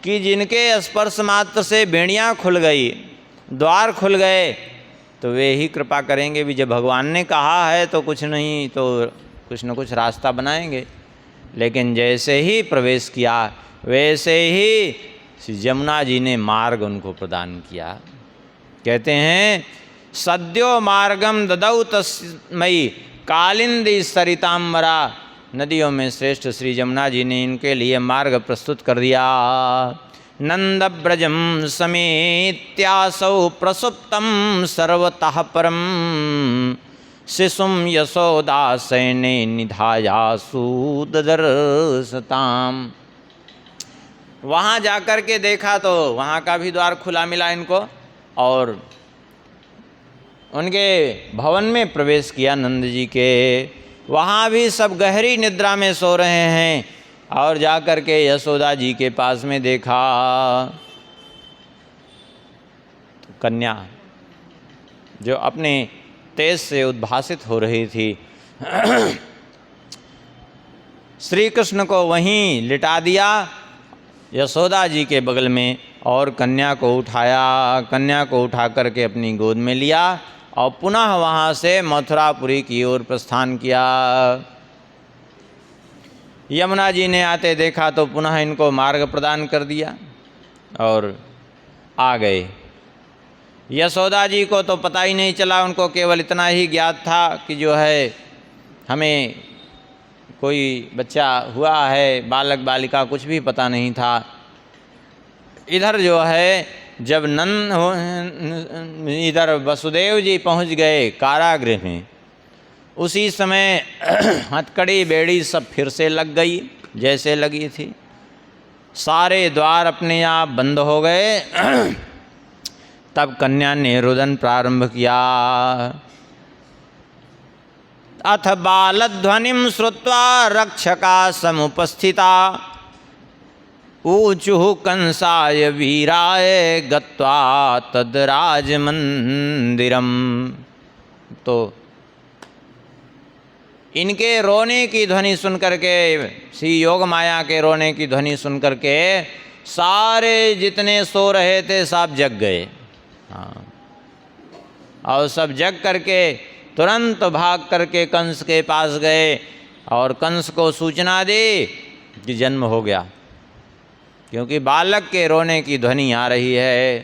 कि जिनके स्पर्श मात्र से बेड़ियाँ खुल गई, द्वार खुल गए, तो वे ही कृपा करेंगे भी। जब भगवान ने कहा है तो कुछ नहीं तो कुछ न कुछ रास्ता बनाएंगे। लेकिन जैसे ही प्रवेश किया वैसे ही श्री यमुना जी ने मार्ग उनको प्रदान किया। कहते हैं सद्यो मार्गम ददौ तस्मै कालिंदी सरितांबरा। नदियों में श्रेष्ठ श्री यमुना जी ने इनके लिए मार्ग प्रस्तुत कर दिया। नंद ब्रजम समेत्यासौ प्रसुप्तम सर्वतः परम शिशुम यशोदासने निधायासु ददर्शताम। वहाँ जाकर के देखा तो वहाँ का भी द्वार खुला मिला इनको और उनके भवन में प्रवेश किया नंद जी के। वहाँ भी सब गहरी निद्रा में सो रहे हैं और जाकर के यशोदा जी के पास में देखा तो कन्या जो अपने तेज से उद्भासित हो रही थी श्री कृष्ण को वहीं लिटा दिया यशोदा जी के बगल में और कन्या को उठाया। कन्या को उठा करके अपनी गोद में लिया और पुनः वहाँ से मथुरापुरी की ओर प्रस्थान किया। यमुना जी ने आते देखा तो पुनः इनको मार्ग प्रदान कर दिया और आ गए। यशोदा जी को तो पता ही नहीं चला, उनको केवल इतना ही ज्ञात था कि जो है हमें कोई बच्चा हुआ है, बालक बालिका कुछ भी पता नहीं था। इधर जो है जब इधर वसुदेव जी पहुंच गए कारागृह में, उसी समय हथकड़ी बेड़ी सब फिर से लग गई जैसे लगी थी। सारे द्वार अपने आप बंद हो गए। तब कन्या ने रुदन प्रारंभ किया। अथ बालध्वनिं श्रुत्वा रक्षका समुपस्थिता ऊचुः कंसाय वीराय गत्वा तद राजमंदिरम। तो इनके रोने की ध्वनि सुन करके, श्री योग माया के रोने की ध्वनि सुन करके सारे जितने सो रहे थे सब जग गए। हाँ, और सब जग करके तुरंत भाग करके कंस के पास गए और कंस को सूचना दी कि जन्म हो गया, क्योंकि बालक के रोने की ध्वनि आ रही है।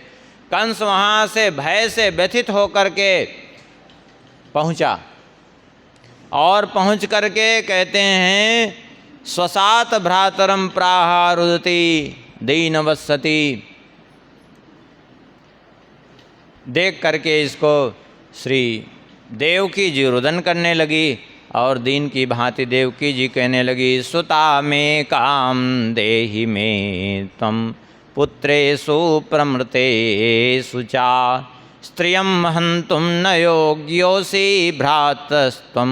कंस वहाँ से भय से व्यथित होकर के पहुँचा और पहुँच करके कहते हैं स्वसात भ्रातरम प्राहा रुदती दीनवत्सती। देख करके इसको श्री देवकी जी रुदन करने लगी और दीन की भांति देवकी जी कहने लगी सुता में काम देहि में तम पुत्रेषु प्रमृतेषु चा स्त्रियं हन्तुं न योग्योऽसि भ्रातस्त्वं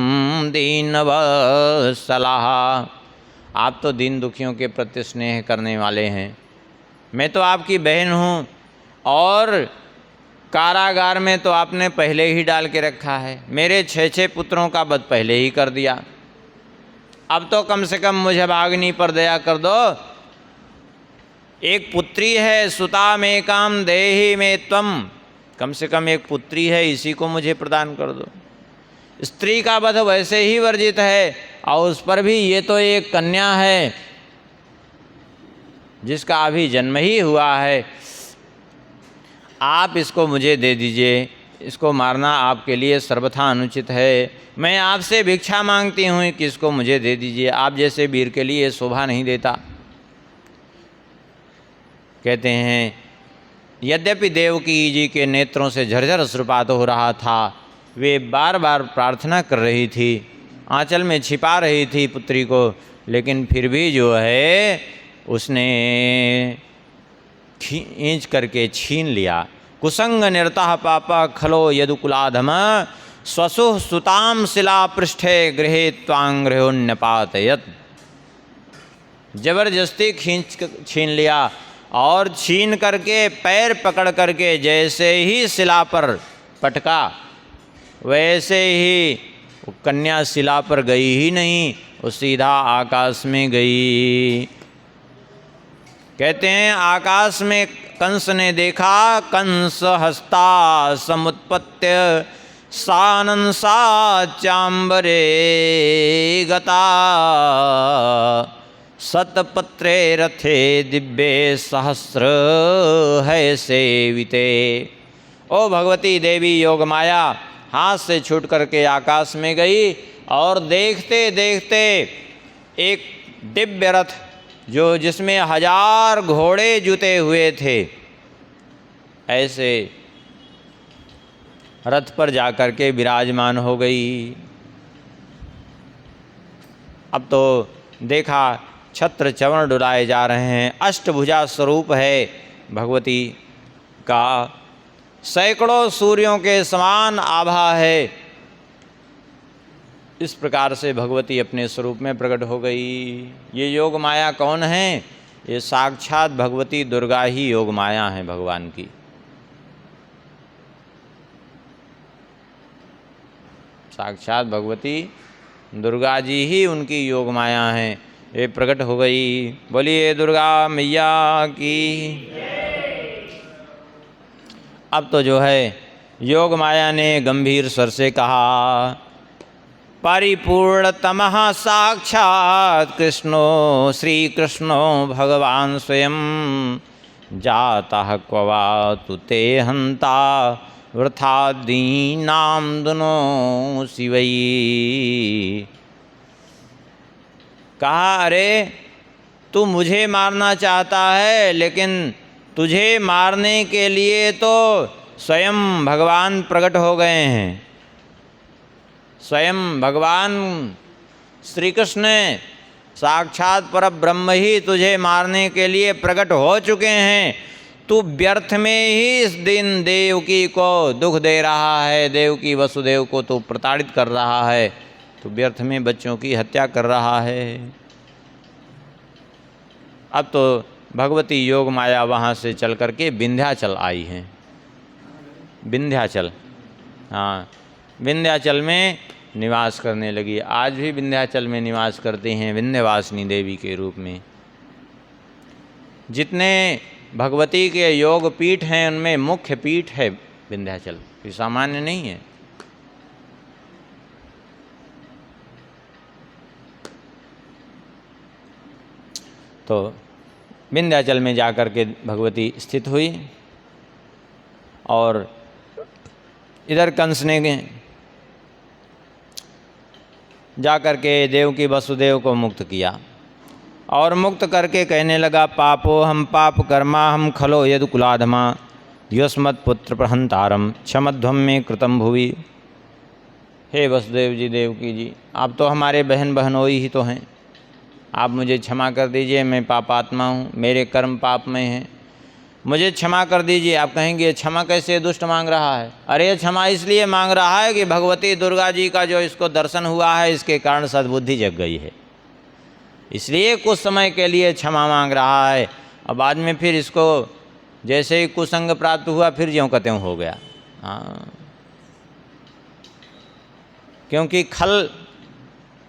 दीनवत्सलः। आप तो दीन दुखियों के प्रति स्नेह करने वाले हैं, मैं तो आपकी बहन हूँ और कारागार में तो आपने पहले ही डाल के रखा है, मेरे 6 पुत्रों का वध पहले ही कर दिया, अब तो कम से कम मुझे भागनी पर दया कर दो। एक पुत्री है, सुता में काम देहि में त्वम, कम से कम एक पुत्री है, इसी को मुझे प्रदान कर दो। स्त्री का वध वैसे ही वर्जित है और उस पर भी ये तो एक कन्या है जिसका अभी जन्म ही हुआ है, आप इसको मुझे दे दीजिए, इसको मारना आपके लिए सर्वथा अनुचित है। मैं आपसे भिक्षा मांगती हूँ कि इसको मुझे दे दीजिए, आप जैसे वीर के लिए शोभा नहीं देता। कहते हैं यद्यपि देवकी जी के नेत्रों से झरझर अश्रुपात हो रहा था, वे बार बार प्रार्थना कर रही थी, आंचल में छिपा रही थी पुत्री को, लेकिन फिर भी जो है उसने खींच करके छीन लिया। कुसंग निरतः पापा खलो यदुकुलाधम स्वसुः सुताम शिला पृष्ठे गृहे त्वांगृहोन्यपातयत। जबरदस्ती छीन लिया और छीन करके पैर पकड़ करके जैसे ही शिला पर पटका वैसे ही वो कन्या शिला पर गई ही नहीं, वो सीधा आकाश में गई। कहते हैं आकाश में कंस ने देखा, कंस हस्ता समुत्पत्य सानंसा चांबरे गता सतपत्रे रथे दिव्ये सहस्र है सेविते। ओ भगवती देवी योग माया हाथ से छूट करके आकाश में गई और देखते देखते एक दिव्य रथ जो जिसमें 1000 घोड़े जुते हुए थे, ऐसे रथ पर जाकर के विराजमान हो गई। अब तो देखा छत्र चवर्ण डुलाए जा रहे हैं, अष्टभुजा स्वरूप है भगवती का, सैकड़ों सूर्यों के समान आभा है। इस प्रकार से भगवती अपने स्वरूप में प्रकट हो गई। ये योग माया कौन है? ये साक्षात भगवती दुर्गा ही योग माया है भगवान की। साक्षात भगवती दुर्गा जी ही उनकी योग माया हैं, ये प्रकट हो गई। बोलिए दुर्गा मैया की। अब तो जो है योग माया ने गंभीर स्वर से कहा, परिपूर्णतमः साक्षात् कृष्णो श्री कृष्णो भगवान स्वयं जातः क्व वा तु ते हन्ता वृथा दीनां दुनो शिवई। कहा अरे तू मुझे मारना चाहता है, लेकिन तुझे मारने के लिए तो स्वयं भगवान प्रकट हो गए हैं। स्वयं भगवान श्री कृष्ण साक्षात पर ब्रह्म ही तुझे मारने के लिए प्रकट हो चुके हैं। तू व्यर्थ में ही इस दिन देवकी को दुख दे रहा है, देवकी वसुदेव को तू प्रताड़ित कर रहा है, तू व्यर्थ में बच्चों की हत्या कर रहा है। अब तो भगवती योग माया वहाँ से चल करके विंध्याचल आई हैं। विंध्याचल, हाँ, विंध्याचल में निवास करने लगी। आज भी विंध्याचल में निवास करते हैं विंध्यवासिनी देवी के रूप में। जितने भगवती के योग पीठ हैं उनमें मुख्य पीठ है विंध्याचल, ये सामान्य नहीं है। तो विंध्याचल में जाकर के भगवती स्थित हुई और इधर कंस ने जाकर के देवकी वसुदेव को मुक्त किया और मुक्त करके कहने लगा, पापो हम पाप कर्मा हम खलो यदु कुलाधमा युष्मत् पुत्र प्रहंतारम क्षमध्वम में कृतम भुवि। हे वसुदेव जी, देवकी जी, आप तो हमारे बहन बहनोई ही तो हैं, आप मुझे क्षमा कर दीजिए, मैं पापात्मा हूँ, मेरे कर्म पापमय हैं, मुझे क्षमा कर दीजिए। आप कहेंगे क्षमा कैसे दुष्ट मांग रहा है? अरे क्षमा इसलिए मांग रहा है कि भगवती दुर्गा जी का जो इसको दर्शन हुआ है, इसके कारण सद्बुद्धि जग गई है, इसलिए कुछ समय के लिए क्षमा मांग रहा है। और बाद में फिर इसको जैसे ही कुसंग प्राप्त हुआ फिर ज्यों का त्यों हो गया। हाँ, क्योंकि खल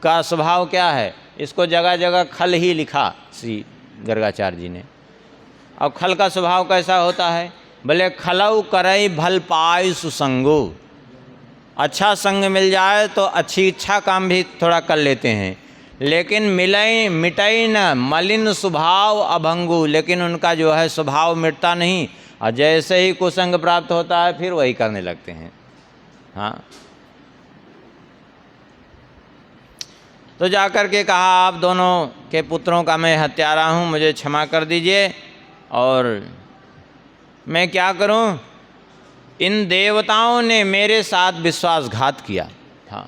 का स्वभाव क्या है, इसको जगह जगह खल ही लिखा श्री गर्गाचार्य जी ने। अब खल का स्वभाव कैसा होता है? भले खलऊ करई भल पाई सुसंगो, अच्छा संग मिल जाए तो अच्छी इच्छा काम भी थोड़ा कर लेते हैं, लेकिन मिलई मिटई न मलिन स्वभाव अभंगु, लेकिन उनका जो है स्वभाव मिटता नहीं, और जैसे ही कुसंग प्राप्त होता है फिर वही करने लगते हैं। हाँ, तो जाकर के कहा, आप दोनों के पुत्रों का मैं हत्यारा हूँ, मुझे क्षमा कर दीजिए, और मैं क्या करूँ? इन देवताओं ने मेरे साथ विश्वासघात किया था,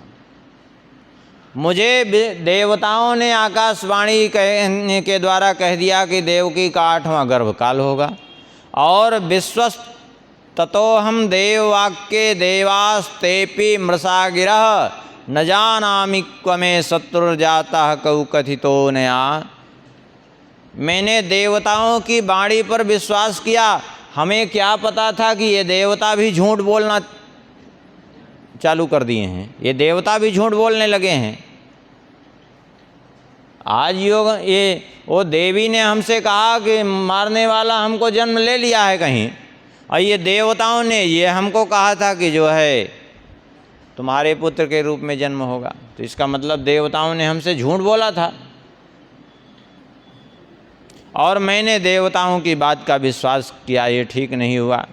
मुझे देवताओं ने आकाशवाणी कहने के द्वारा कह दिया कि देवकी का 8वां गर्भकाल होगा, और विश्वस्त ततो हम देववाक्ये देवास्तेपि मृषा गिरः न जानामि क्वमे शत्रुर्जाता कौ कथितो नया। मैंने देवताओं की वाणी पर विश्वास किया, हमें क्या पता था कि ये देवता भी झूठ बोलना चालू कर दिए हैं, ये देवता भी झूठ बोलने लगे हैं। आज ये वो देवी ने हमसे कहा कि मारने वाला हमको जन्म ले लिया है कहीं, और ये देवताओं ने ये हमको कहा था कि जो है तुम्हारे पुत्र के रूप में जन्म होगा। तो इसका मतलब देवताओं ने हमसे झूठ बोला था, और मैंने देवताओं की बात का विश्वास किया, ये ठीक नहीं हुआ,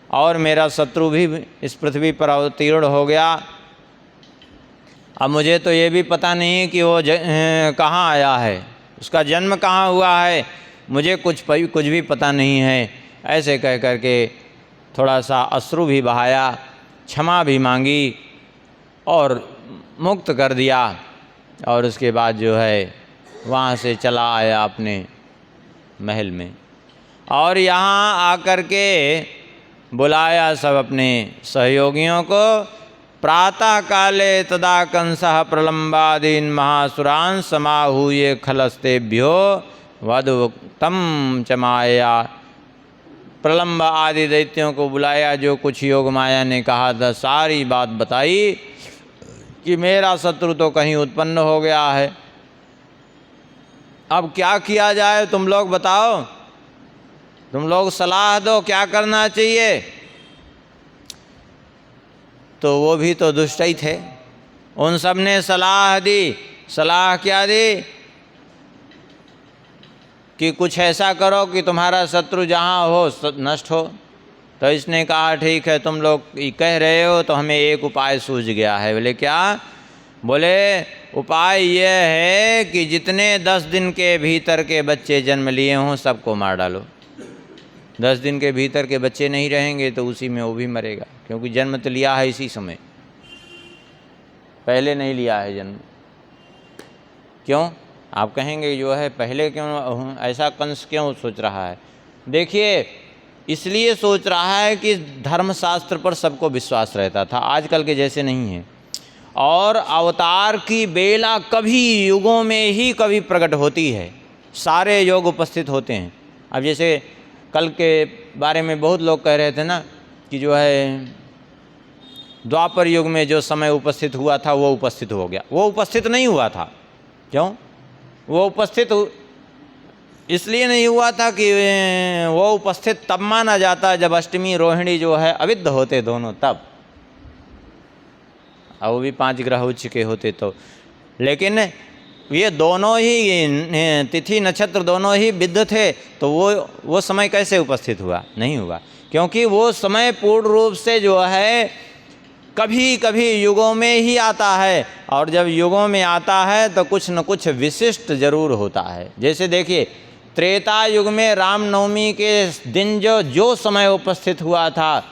और मेरा शत्रु भी इस पृथ्वी पर अवतीर्ण हो गया। अब मुझे तो ये भी पता नहीं कि वो कहाँ आया है, उसका जन्म कहाँ हुआ है, मुझे कुछ भी पता नहीं है। ऐसे कह कर के थोड़ा सा अश्रु भी बहाया, क्षमा भी मांगी और मुक्त कर दिया, और उसके बाद जो है वहाँ से चला आया अपने महल में, और यहाँ आकर के बुलाया सब अपने सहयोगियों को। प्रातः काले तदा कंसः प्रलंबादीन महासुरान समाहूय खलस्तेभ्यो वधुक्तम चमाया। प्रलंब आदि दैत्यों को बुलाया, जो कुछ योग माया ने कहा था सारी बात बताई कि मेरा शत्रु तो कहीं उत्पन्न हो गया है, अब क्या किया जाए, तुम लोग बताओ, तुम लोग सलाह दो क्या करना चाहिए। तो वो भी तो दुष्ट ही थे, उन सब ने सलाह दी। सलाह क्या दी? कि कुछ ऐसा करो कि तुम्हारा शत्रु जहाँ हो नष्ट हो। तो इसने कहा ठीक है, तुम लोग कह रहे हो तो हमें एक उपाय सूझ गया है। बोले क्या? बोले उपाय ये है कि जितने 10 दिन के भीतर के बच्चे जन्म लिए हों सबको मार डालो। 10 दिन के भीतर के बच्चे नहीं रहेंगे तो उसी में वो भी मरेगा, क्योंकि जन्म तो लिया है इसी समय, पहले नहीं लिया है जन्म। क्यों? आप कहेंगे जो है पहले क्यों ऐसा कंस क्यों सोच रहा है? देखिए, इसलिए सोच रहा है कि धर्मशास्त्र पर सबको विश्वास रहता था, आजकल के जैसे नहीं है। और अवतार की बेला कभी युगों में ही कभी प्रकट होती है, सारे योग उपस्थित होते हैं। अब जैसे कल के बारे में बहुत लोग कह रहे थे ना कि जो है द्वापर युग में जो समय उपस्थित हुआ था वो उपस्थित हो गया, वो उपस्थित नहीं हुआ था। क्यों? वो उपस्थित इसलिए नहीं हुआ था कि वो उपस्थित तब माना जाता जब अष्टमी रोहिणी जो है अविद्ध होते दोनों, तब, और वो भी 5 ग्रह हो चुके होते तो। लेकिन ये दोनों ही तिथि नक्षत्र दोनों ही विद्ध थे, तो वो समय कैसे उपस्थित हुआ? नहीं हुआ, क्योंकि वो समय पूर्ण रूप से जो है कभी कभी युगों में ही आता है, और जब युगों में आता है तो कुछ न कुछ विशिष्ट जरूर होता है। जैसे देखिए, त्रेता युग में रामनवमी के दिन जो समय उपस्थित हुआ था,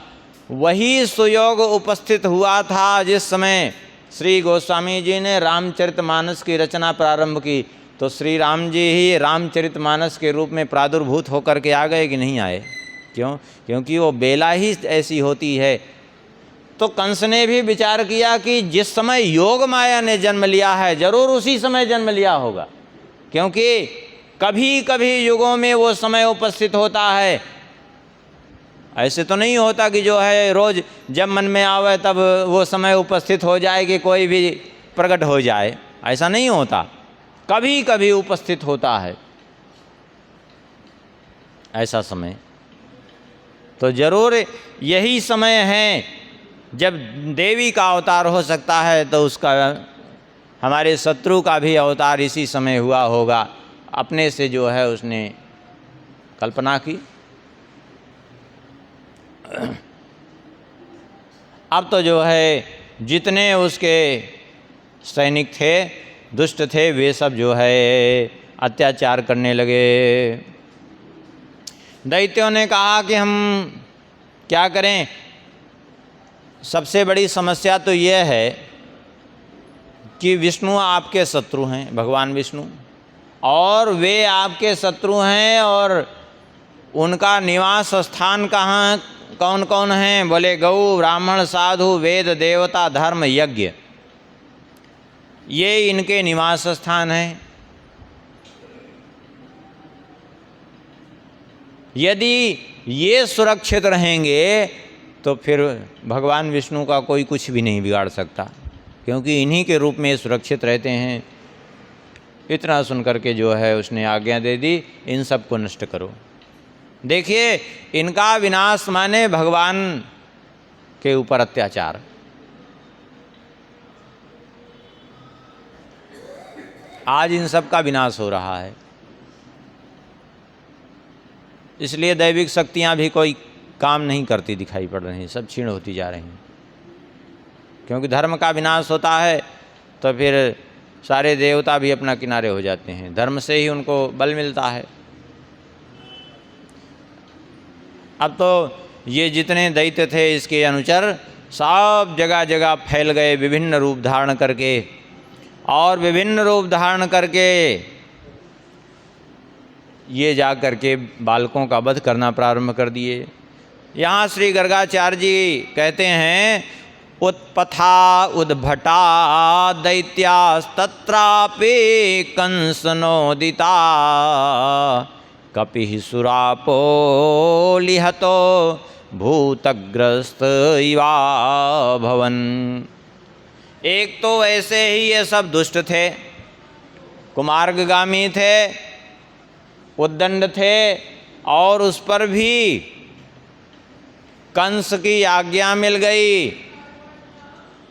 वही सुयोग उपस्थित हुआ था जिस समय श्री गोस्वामी जी ने रामचरितमानस की रचना प्रारंभ की। तो श्री राम जी ही रामचरितमानस के रूप में प्रादुर्भूत होकर के आ गए कि नहीं आए? क्यों? क्योंकि वो बेला ही ऐसी होती है। तो कंस ने भी विचार किया कि जिस समय योग माया ने जन्म लिया है, जरूर उसी समय जन्म लिया होगा, क्योंकि कभी कभी युगों में वो समय उपस्थित होता है। ऐसे तो नहीं होता कि जो है रोज जब मन में आवे तब वो समय उपस्थित हो जाए कि कोई भी प्रकट हो जाए, ऐसा नहीं होता, कभी कभी उपस्थित होता है ऐसा समय। तो जरूर यही समय है जब देवी का अवतार हो सकता है, तो उसका हमारे शत्रु का भी अवतार इसी समय हुआ होगा। अपने से जो है उसने कल्पना की। अब तो जो है जितने उसके सैनिक थे, दुष्ट थे, वे सब जो है अत्याचार करने लगे। दैत्यों ने कहा कि हम क्या करें? सबसे बड़ी समस्या तो यह है कि विष्णु आपके शत्रु हैं, भगवान विष्णु, और वे आपके शत्रु हैं, और उनका निवास स्थान कहाँ कौन कौन हैं? बोले गौ, ब्राह्मण, साधु, वेद, देवता, धर्म, यज्ञ, ये इनके निवास स्थान हैं। यदि ये सुरक्षित रहेंगे तो फिर भगवान विष्णु का कोई कुछ भी नहीं बिगाड़ सकता, क्योंकि इन्हीं के रूप में सुरक्षित रहते हैं। इतना सुनकर के जो है उसने आज्ञा दे दी, इन सब को नष्ट करो। देखिए, इनका विनाश माने भगवान के ऊपर अत्याचार। आज इन सब का विनाश हो रहा है, इसलिए दैविक शक्तियाँ भी कोई काम नहीं करती दिखाई पड़ रही हैं, सब क्षीण होती जा रही हैं। क्योंकि धर्म का विनाश होता है तो फिर सारे देवता भी अपना किनारे हो जाते हैं, धर्म से ही उनको बल मिलता है। अब तो ये जितने दैत्य थे इसके अनुचर सब जगह जगह फैल गए, विभिन्न रूप धारण करके, और विभिन्न रूप धारण करके ये जा करके बालकों का वध करना प्रारंभ कर दिए। यहाँ श्री गर्गाचार्य जी कहते हैं, उत्पथा उद्भटा दैत्यास्तत्रापि कंसनोदिता कपिः सुरापो लिहतो भूतग्रस्त इवा भवन। एक तो ऐसे ही ये सब दुष्ट थे, कुमार्गगामी थे, उद्दंड थे, और उस पर भी कंस की आज्ञा मिल गई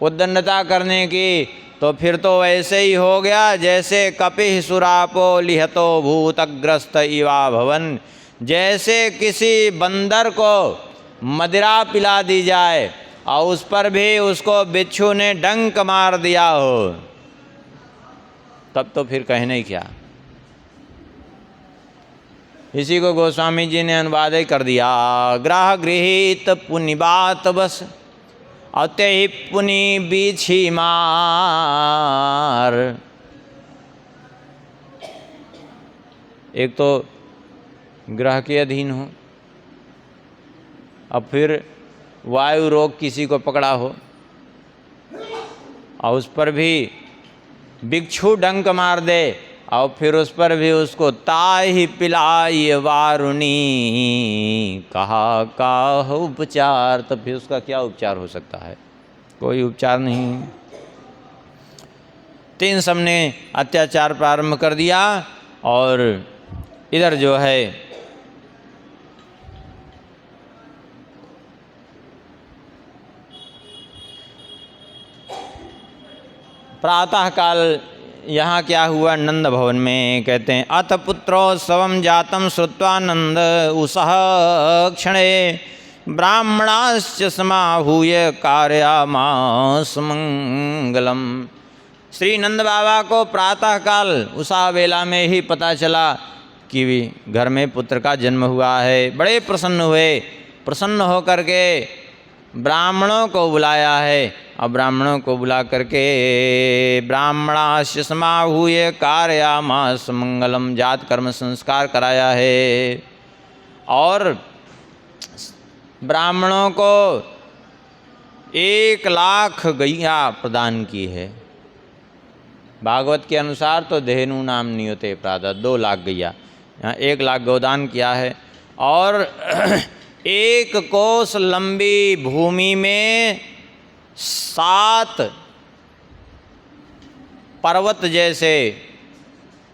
उद्दंडता करने की, तो फिर तो ऐसे ही हो गया जैसे कपिः सुरापो लिहतो भूतग्रस्त इवा भवन। जैसे किसी बंदर को मदिरा पिला दी जाए और उस पर भी उसको बिच्छू ने डंक मार दिया हो, तब तो फिर कहने क्या। इसी को गोस्वामी जी ने अनुवाद कर दिया, ग्रह गृहीत पुनि बात बस अते ही पुनि बीछी मार। एक तो ग्रह के अधीन हो, अब फिर वायु रोग किसी को पकड़ा हो और उस पर भी बिच्छू डंक मार दे, और फिर उस पर भी उसको ताहि पिलाई वारुणी कहा का उपचार, तो फिर उसका क्या उपचार हो सकता है? कोई उपचार नहीं। तीन सबने अत्याचार प्रारंभ कर दिया, और इधर जो है प्रातः काल यहाँ क्या हुआ नंद भवन में, कहते हैं अथ पुत्रोत्सवं जातं श्रुत्वा नंद उसः क्षणे ब्राह्मणाश्च समाहूय कारयामास मंगलम। श्री नंद बाबा को प्रातः काल उषा वेला में ही पता चला कि घर में पुत्र का जन्म हुआ है। बड़े प्रसन्न हुए, प्रसन्न होकर के ब्राह्मणों को बुलाया है और ब्राह्मणों को बुला करके ब्राह्मणाश्च समाहूय कारयामास मंगलम, जात कर्म संस्कार कराया है और ब्राह्मणों को 1,00,000 गैया प्रदान की है। भागवत के अनुसार तो धेनु नाम नियते प्रातः 2 लाख गैया, यहाँ 1 लाख गोदान किया है और 1 कोस लंबी भूमि में 7 पर्वत जैसे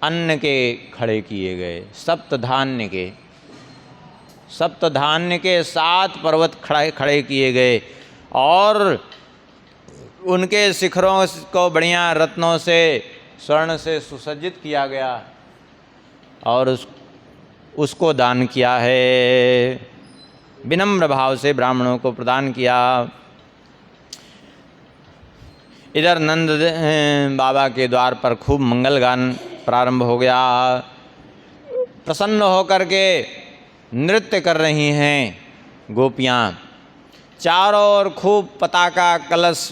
अन्न के खड़े किए गए, सप्तधान्य के 7 पर्वत खड़े किए गए और उनके शिखरों को बढ़िया रत्नों से स्वर्ण से सुसज्जित किया गया और उसको दान किया है। विनम्र भाव से ब्राह्मणों को प्रदान किया। इधर नंद बाबा के द्वार पर खूब मंगल गान प्रारंभ हो गया। प्रसन्न होकर के नृत्य कर रही हैं गोपियाँ, चारों ओर खूब पताका कलश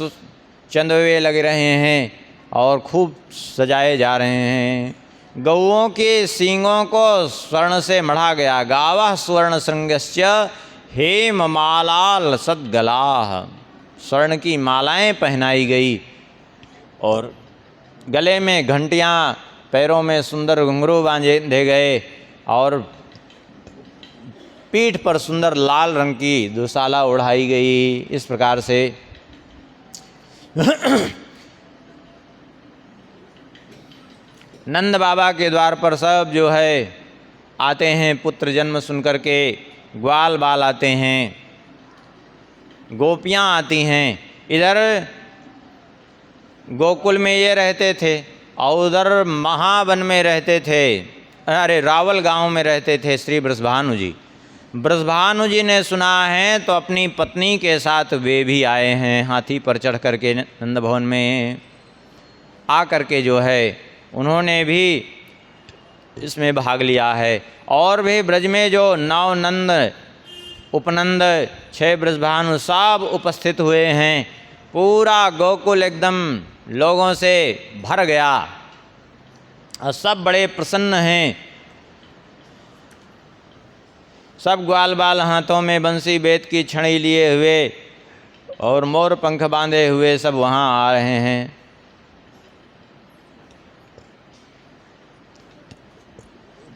चंदवे लगे रहे हैं और खूब सजाए जा रहे हैं। गौओं के सींगों को स्वर्ण से मढ़ा गया। गावः स्वर्ण श्रृंगश्च हेममालाल सद्गलाः, स्वर्ण की मालाएं पहनाई गई और गले में घंटियां, पैरों में सुंदर घुंघरू बांधे गए और पीठ पर सुंदर लाल रंग की दुशाला ओढ़ाई गई। इस प्रकार से नंद बाबा के द्वार पर सब जो है आते हैं, पुत्र जन्म सुनकर के ग्वाल बाल आते हैं, गोपियाँ आती हैं। इधर गोकुल में ये रहते थे और उधर महावन में रहते थे, अरे रावल गांव में रहते थे श्री बृषभानु जी। बृषभानु जी ने सुना है तो अपनी पत्नी के साथ वे भी आए हैं, हाथी पर चढ़ करके नंद भवन में आ करके जो है उन्होंने भी इसमें भाग लिया है। और भी ब्रज में जो 9 नंद उपनंद 6 बृषभानु सब उपस्थित हुए हैं। पूरा गोकुल एकदम लोगों से भर गया और सब बड़े प्रसन्न हैं। सब ग्वाल बाल हाथों में बंसी बेत की छड़ी लिए हुए और मोर पंख बांधे हुए सब वहाँ आ रहे हैं।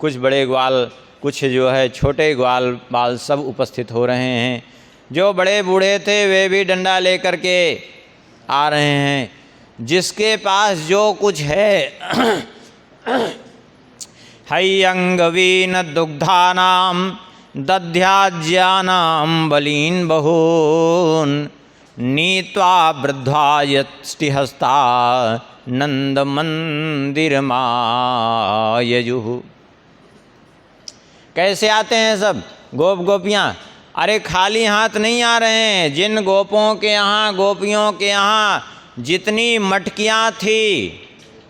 कुछ बड़े ग्वाल, कुछ जो है छोटे ग्वाल बाल सब उपस्थित हो रहे हैं। जो बड़े बूढ़े थे वे भी डंडा लेकर के आ रहे हैं। जिसके पास जो कुछ है हयंगवीन दुग्धानाम दध्याज्यानाम बलीन बहून नीत्वा वृद्धा यष्टिहस्ता नंद मंदिर माययुः। कैसे आते हैं सब गोप गोपियाँ? अरे खाली हाथ नहीं आ रहे हैं। जिन गोपों के यहाँ, गोपियों के यहाँ जितनी मटकियाँ थी,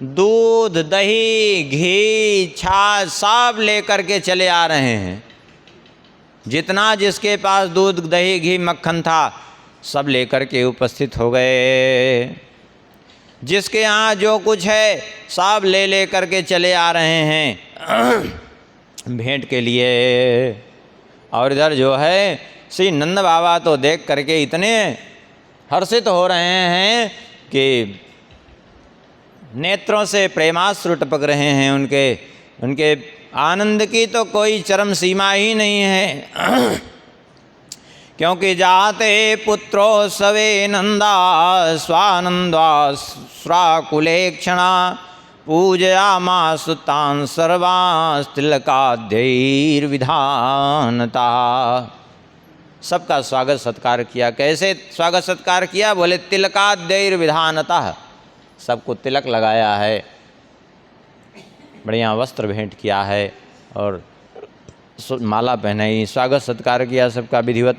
दूध दही घी छाछ सब लेकर के चले आ रहे हैं। जितना जिसके पास दूध दही घी मक्खन था सब लेकर के उपस्थित हो गए। जिसके यहाँ जो कुछ है सब ले करके चले आ रहे हैं भेंट के लिए। और इधर जो है श्री नंद बाबा तो देख करके इतने हर्षित हो रहे हैं कि नेत्रों से प्रेमाश्रु टपक रहे हैं। उनके आनंद की तो कोई चरम सीमा ही नहीं है। क्योंकि जाते पुत्रो सवे नंदा स्वानंदा स्वाकुले क्षणा पूजयामास तान् सर्वांस् तिलकाद्यैर्विधानता। सबका स्वागत सत्कार किया। कैसे स्वागत सत्कार किया? बोले तिलकाद्यैर्विधानतः, सबको तिलक लगाया है, बढ़िया वस्त्र भेंट किया है और माला पहनाई, स्वागत सत्कार किया सबका विधिवत।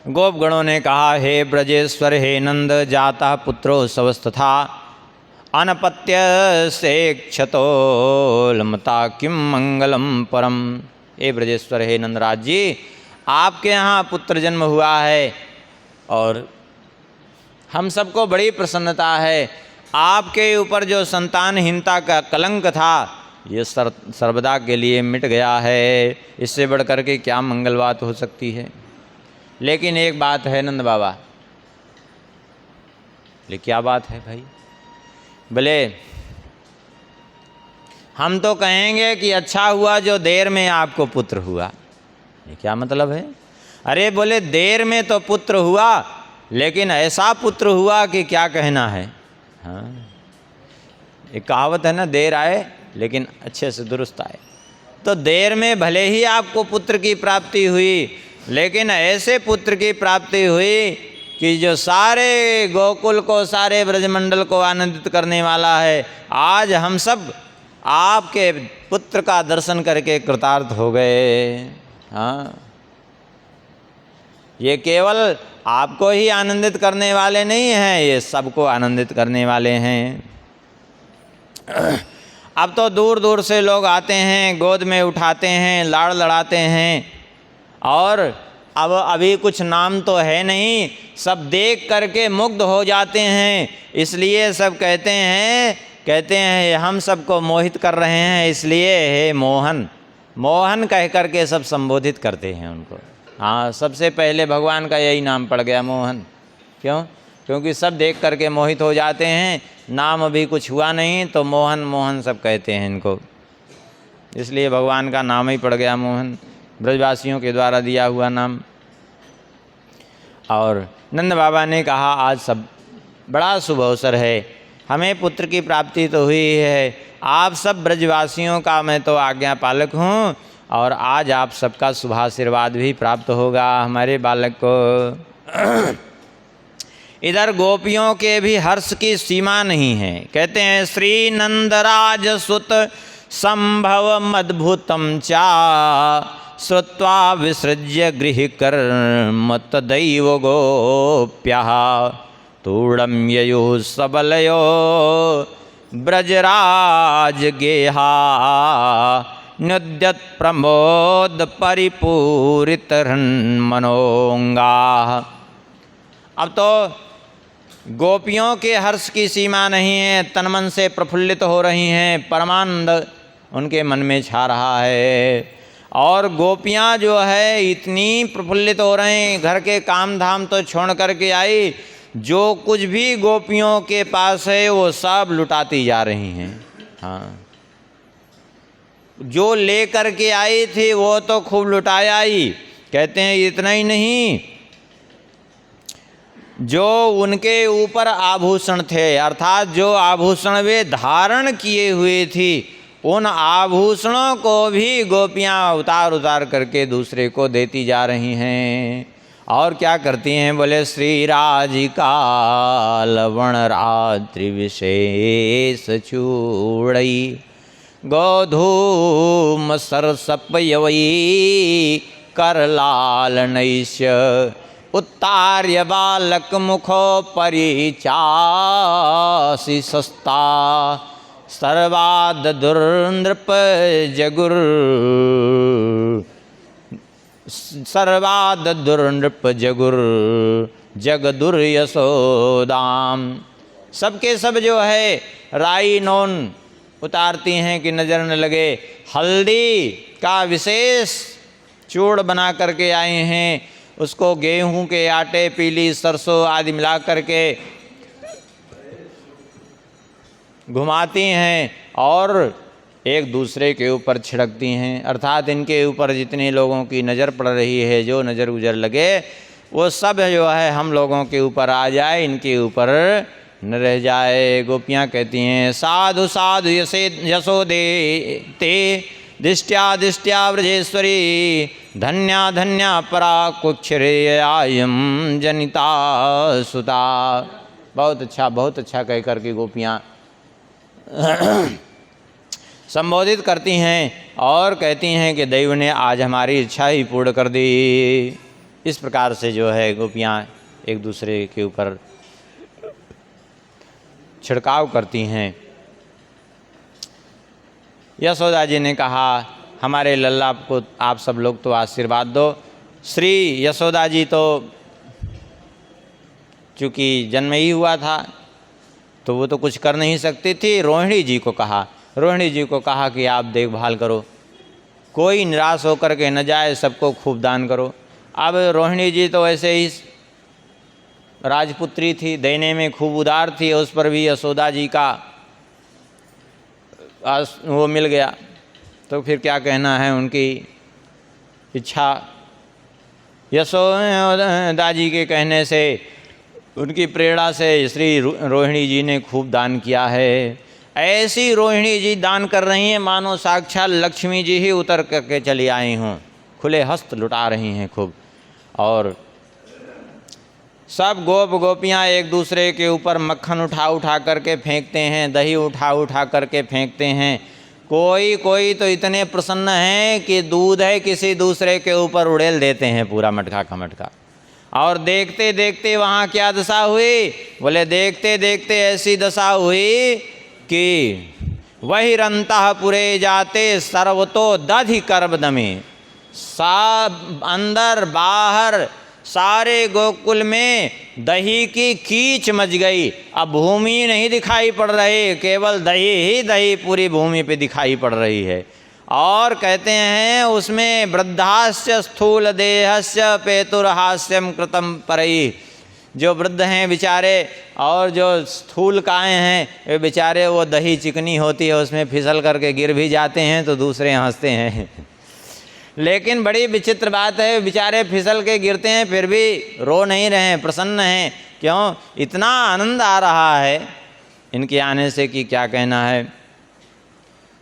गोप गणों ने कहा, हे ब्रजेश्वर, हे नंद, जाता पुत्रो सवस्तथा अनपत्य से क्षतोलमता किम मंगलम परम। हे ब्रजेश्वर, हे नंदराज जी, आपके यहाँ पुत्र जन्म हुआ है और हम सबको बड़ी प्रसन्नता है। आपके ऊपर जो संतानहीनता का कलंक था ये सर्वदा के लिए मिट गया है। इससे बढ़कर के क्या मंगल बात हो सकती है। लेकिन एक बात है नंद बाबा। बोले क्या बात है भाई? बोले हम तो कहेंगे कि अच्छा हुआ जो देर में आपको पुत्र हुआ। ये क्या मतलब है? अरे बोले देर में तो पुत्र हुआ, लेकिन ऐसा पुत्र हुआ कि क्या कहना है। हाँ, एक कहावत है ना, देर आए लेकिन अच्छे से दुरुस्त आए। तो देर में भले ही आपको पुत्र की प्राप्ति हुई, लेकिन ऐसे पुत्र की प्राप्ति हुई कि जो सारे गोकुल को, सारे ब्रजमंडल को आनंदित करने वाला है। आज हम सब आपके पुत्र का दर्शन करके कृतार्थ हो गए। हाँ, ये केवल आपको ही आनंदित करने वाले नहीं हैं, ये सबको आनंदित करने वाले हैं। अब तो दूर दूर से लोग आते हैं, गोद में उठाते हैं, लाड़ लड़ाते हैं, और अब अभी कुछ नाम तो है नहीं, सब देख करके मुग्ध हो जाते हैं। इसलिए सब कहते हैं हम सबको मोहित कर रहे हैं, इसलिए हे मोहन, मोहन कह करके सब संबोधित करते हैं उनको। हाँ, सबसे पहले भगवान का यही नाम पड़ गया, मोहन। क्यों? क्योंकि सब देख करके मोहित हो जाते हैं। नाम अभी कुछ हुआ नहीं तो मोहन मोहन सब कहते हैं इनको, इसलिए भगवान का नाम ही पड़ गया मोहन, ब्रजवासियों के द्वारा दिया हुआ नाम। और नंद बाबा ने कहा, आज सब बड़ा शुभ अवसर है, हमें पुत्र की प्राप्ति तो हुई है। आप सब ब्रजवासियों का मैं तो आज्ञा पालक हूँ, और आज आप सबका शुभाशीर्वाद भी प्राप्त होगा हमारे बालक को। इधर गोपियों के भी हर्ष की सीमा नहीं है। कहते हैं, श्री नंदराज सुत संभव मद्भुतम चा श्रुत्वा विसृज्य गृह कर्म तदैव गोप्यः तूणं ययुः सबलयो ब्रजराज गेहा नुद्यत प्रमोद परिपूरित मनोंगा। अब तो गोपियों के हर्ष की सीमा नहीं है, तनमन से प्रफुल्लित हो रही हैं, परमानंद उनके मन में छा रहा है। और गोपियाँ जो है इतनी प्रफुल्लित हो रहे हैं, घर के काम धाम तो छोड़ करके आई, जो कुछ भी गोपियों के पास है वो सब लुटाती जा रही हैं। हाँ, जो ले कर के आई थी वो तो खूब लुटाया ही। कहते हैं इतना ही नहीं, जो उनके ऊपर आभूषण थे, अर्थात जो आभूषण वे धारण किए हुए थी, उन आभूषणों को भी गोपियाँ उतार उतार करके दूसरे को देती जा रही हैं। और क्या करती हैं? बोले, श्री राजिका लवण रात्रि विशेष चूड़ई गोधूम सरसपयवई करलाल नैश्य उत्तार्य बालक मुखो परिचासी सस्ता सर्वाद दुर्नृप जगुर सर्वाद दुर्नृप जगुर जगदुर यशोदाम। सबके सब जो है राई नोन उतारती हैं कि नज़र न लगे। हल्दी का विशेष चूड़ बना करके आए हैं, उसको गेहूं के आटे, पीली सरसों आदि मिला करके घुमाती हैं और एक दूसरे के ऊपर छिड़कती हैं। अर्थात इनके ऊपर जितने लोगों की नज़र पड़ रही है, जो नज़र गुजर लगे, वो सब जो है हम लोगों के ऊपर आ जाए, इनके ऊपर न रह जाए। गोपियाँ कहती हैं साधु साधु यशोदे ते दिष्ट्या दिष्ट्या व्रजेश्वरी धन्या धन्या परा कुक्षरेयम जनिता सुता। बहुत अच्छा कह कर के गोपियाँ संबोधित करती हैं और कहती हैं कि दैव ने आज हमारी इच्छा ही पूर्ण कर दी। इस प्रकार से जो है गोपियाँ एक दूसरे के ऊपर छिड़काव करती हैं। यशोदा जी ने कहा हमारे लल्ला को आप सब लोग तो आशीर्वाद दो। श्री यशोदा जी तो चूँकि जन्म ही हुआ था तो वो तो कुछ कर नहीं सकती थी। रोहिणी जी को कहा कि आप देखभाल करो, कोई निराश होकर के न जाए, सबको खूब दान करो। अब रोहिणी जी तो ऐसे ही राजपुत्री थी, देने में खूब उदार थी, उस पर भी यशोदा जी का वो मिल गया तो फिर क्या कहना है। उनकी इच्छा यशोदा जी के कहने से, उनकी प्रेरणा से श्री रोहिणी जी ने खूब दान किया है। ऐसी रोहिणी जी दान कर रही हैं मानो साक्षात लक्ष्मी जी ही उतर करके चली आई हों, खुले हस्त लुटा रही हैं खूब। और सब गोपियाँ एक दूसरे के ऊपर मक्खन उठा करके फेंकते हैं, दही उठा करके फेंकते हैं। कोई तो इतने प्रसन्न हैं कि दूध है किसी दूसरे के ऊपर उड़ेल देते हैं पूरा मटका का मटका। और देखते देखते वहाँ क्या दशा हुई, बोले देखते देखते ऐसी दशा हुई कि वही रंतपुरे जाते सर्वतो दधि कर्बदमे। सब अंदर बाहर सारे गोकुल में दही की कीच मच गई। अब भूमि नहीं दिखाई पड़ रही, केवल दही ही दही पूरी भूमि पे दिखाई पड़ रही है। और कहते हैं उसमें वृद्धास्य स्थूल देहस्य पेतुर्हास्यम कृतम परई। जो वृद्ध हैं बेचारे और जो स्थूल कायें हैं वे बेचारे, वो दही चिकनी होती है उसमें फिसल करके गिर भी जाते हैं तो दूसरे हंसते हैं। लेकिन बड़ी विचित्र बात है, बेचारे फिसल के गिरते हैं फिर भी रो नहीं रहे हैं, प्रसन्न हैं। क्यों? इतना आनंद आ रहा है इनके आने से कि क्या कहना है।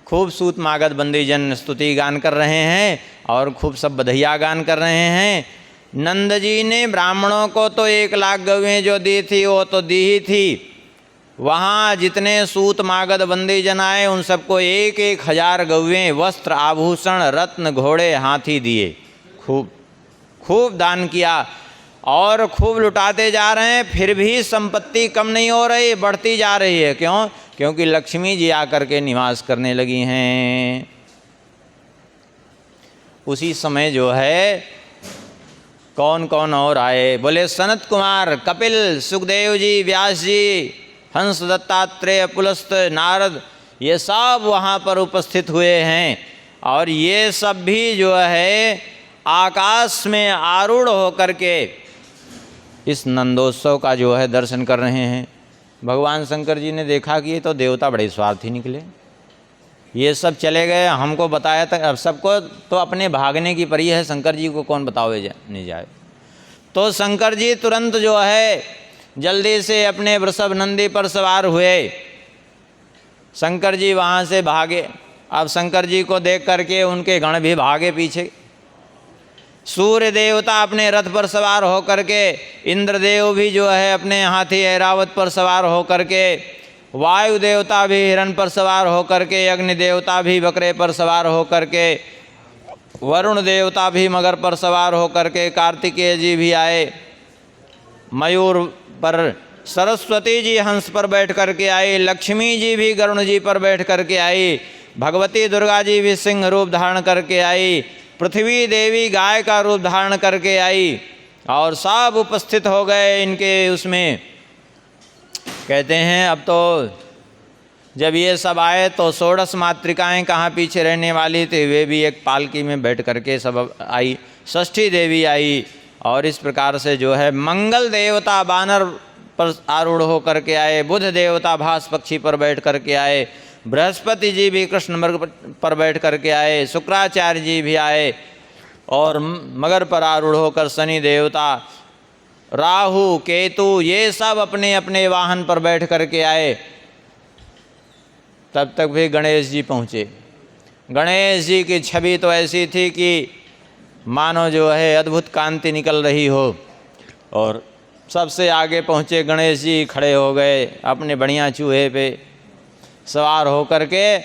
खूब सूत मागध बंदीजन स्तुति गान कर रहे हैं और खूब सब बधैया गान कर रहे हैं। नंद जी ने ब्राह्मणों को तो 1 लाख गवें जो दी थी वो तो दी ही थी। वहाँ जितने सूत मागध बंदीजन आए उन सबको 1,000 गवें, वस्त्र, आभूषण, रत्न, घोड़े, हाथी दिए। खूब दान किया और खूब लुटाते जा रहे हैं, फिर भी संपत्ति कम नहीं हो रही, बढ़ती जा रही है। क्यों? क्योंकि लक्ष्मी जी आकर के निवास करने लगी हैं। उसी समय जो है कौन कौन और आए, बोले सनत कुमार, कपिल, सुखदेव जी, व्यास जी, हंस, दत्तात्रेय, पुलस्त, नारद, ये सब वहाँ पर उपस्थित हुए हैं। और ये सब भी जो है आकाश में आरूढ़ होकर के इस नंदोत्सव का जो है दर्शन कर रहे हैं। भगवान शंकर जी ने देखा कि ये तो देवता बड़े स्वार्थी निकले, ये सब चले गए, हमको बताया था। अब सबको तो अपने भागने की परी है, शंकर जी को कौन बतावे नहीं जाए। तो शंकर जी तुरंत जो है जल्दी से अपने वृषभ नंदी पर सवार हुए। शंकर जी वहाँ से भागे। अब शंकर जी को देख करके उनके गण भी भागे पीछे। सूर्य देवता अपने रथ पर सवार होकर के, इंद्रदेव भी जो है अपने हाथी ऐरावत पर सवार होकर के, वायु देवता भी हिरण पर सवार होकर के, अग्नि देवता भी बकरे पर सवार होकर के, वरुण देवता भी मगर पर सवार होकर के, कार्तिकेय जी भी आए मयूर पर, सरस्वती जी हंस पर बैठ करके आई, लक्ष्मी जी भी गरुण जी पर बैठ करके आई, भगवती दुर्गा जी भी सिंह रूप धारण करके आई, पृथ्वी देवी गाय का रूप धारण करके आई और सब उपस्थित हो गए इनके उसमें। कहते हैं अब तो जब ये सब आए तो 16 मातृकाएँ कहाँ पीछे रहने वाली थी, वे भी एक पालकी में बैठ करके सब आई। षष्ठी देवी आई और इस प्रकार से जो है मंगल देवता बानर पर आरूढ़ होकर के आए, बुध देवता भास पक्षी पर बैठ करके आए, बृहस्पति जी भी कृष्ण मृग पर बैठ करके आए, शुक्राचार्य जी भी आए और मगर पर आरूढ़ होकर शनि देवता राहु, केतु, ये सब अपने अपने वाहन पर बैठ करके आए। तब तक भी गणेश जी पहुँचे। गणेश जी की छवि तो ऐसी थी कि मानो जो है अद्भुत कांति निकल रही हो। और सबसे आगे पहुँचे गणेश जी, खड़े हो गए अपने बढ़िया चूहे पे सवार हो करके।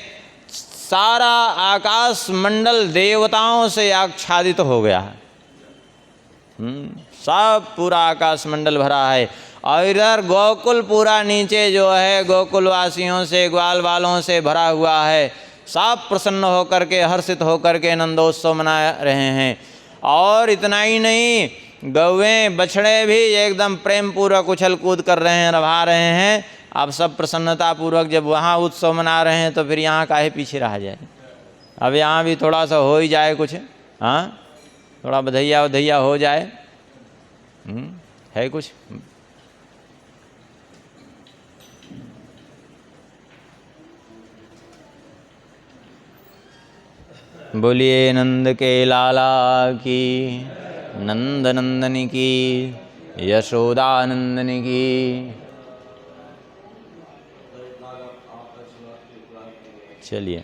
सारा आकाश मंडल देवताओं से आच्छादित हो गया है। सब पूरा आकाश मंडल भरा है। और इधर गोकुल पूरा नीचे जो है गोकुल वासियों से, ग्वाल वालों से भरा हुआ है। सब प्रसन्न होकर के, हर्षित होकर के नंदोत्सव मना रहे हैं। और इतना ही नहीं, गौवें बछड़े भी एकदम प्रेम पूर्वक उछल कूद कर रहे हैं, रभा रहे हैं। अब सब प्रसन्नता पूर्वक जब वहाँ उत्सव मना रहे हैं तो फिर यहाँ काहे पीछे रहा जाए। अब यहाँ भी थोड़ा सा हो ही जाए कुछ, हाँ, थोड़ा बधैया वधैया हो जाए। है कुछ। बोलिए नंद के लाला की, नंद नंदनी की, यशोदा नंदनी की। चलिए।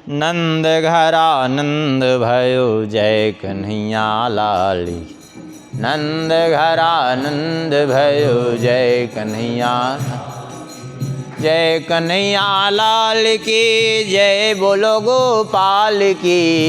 नंद घरा नंद भयो जय कन्हैया लाली। नंद घरा नंद भयो जय कन्हैया, जय कन्हैया लाल की जय, बोलो गोपाल की।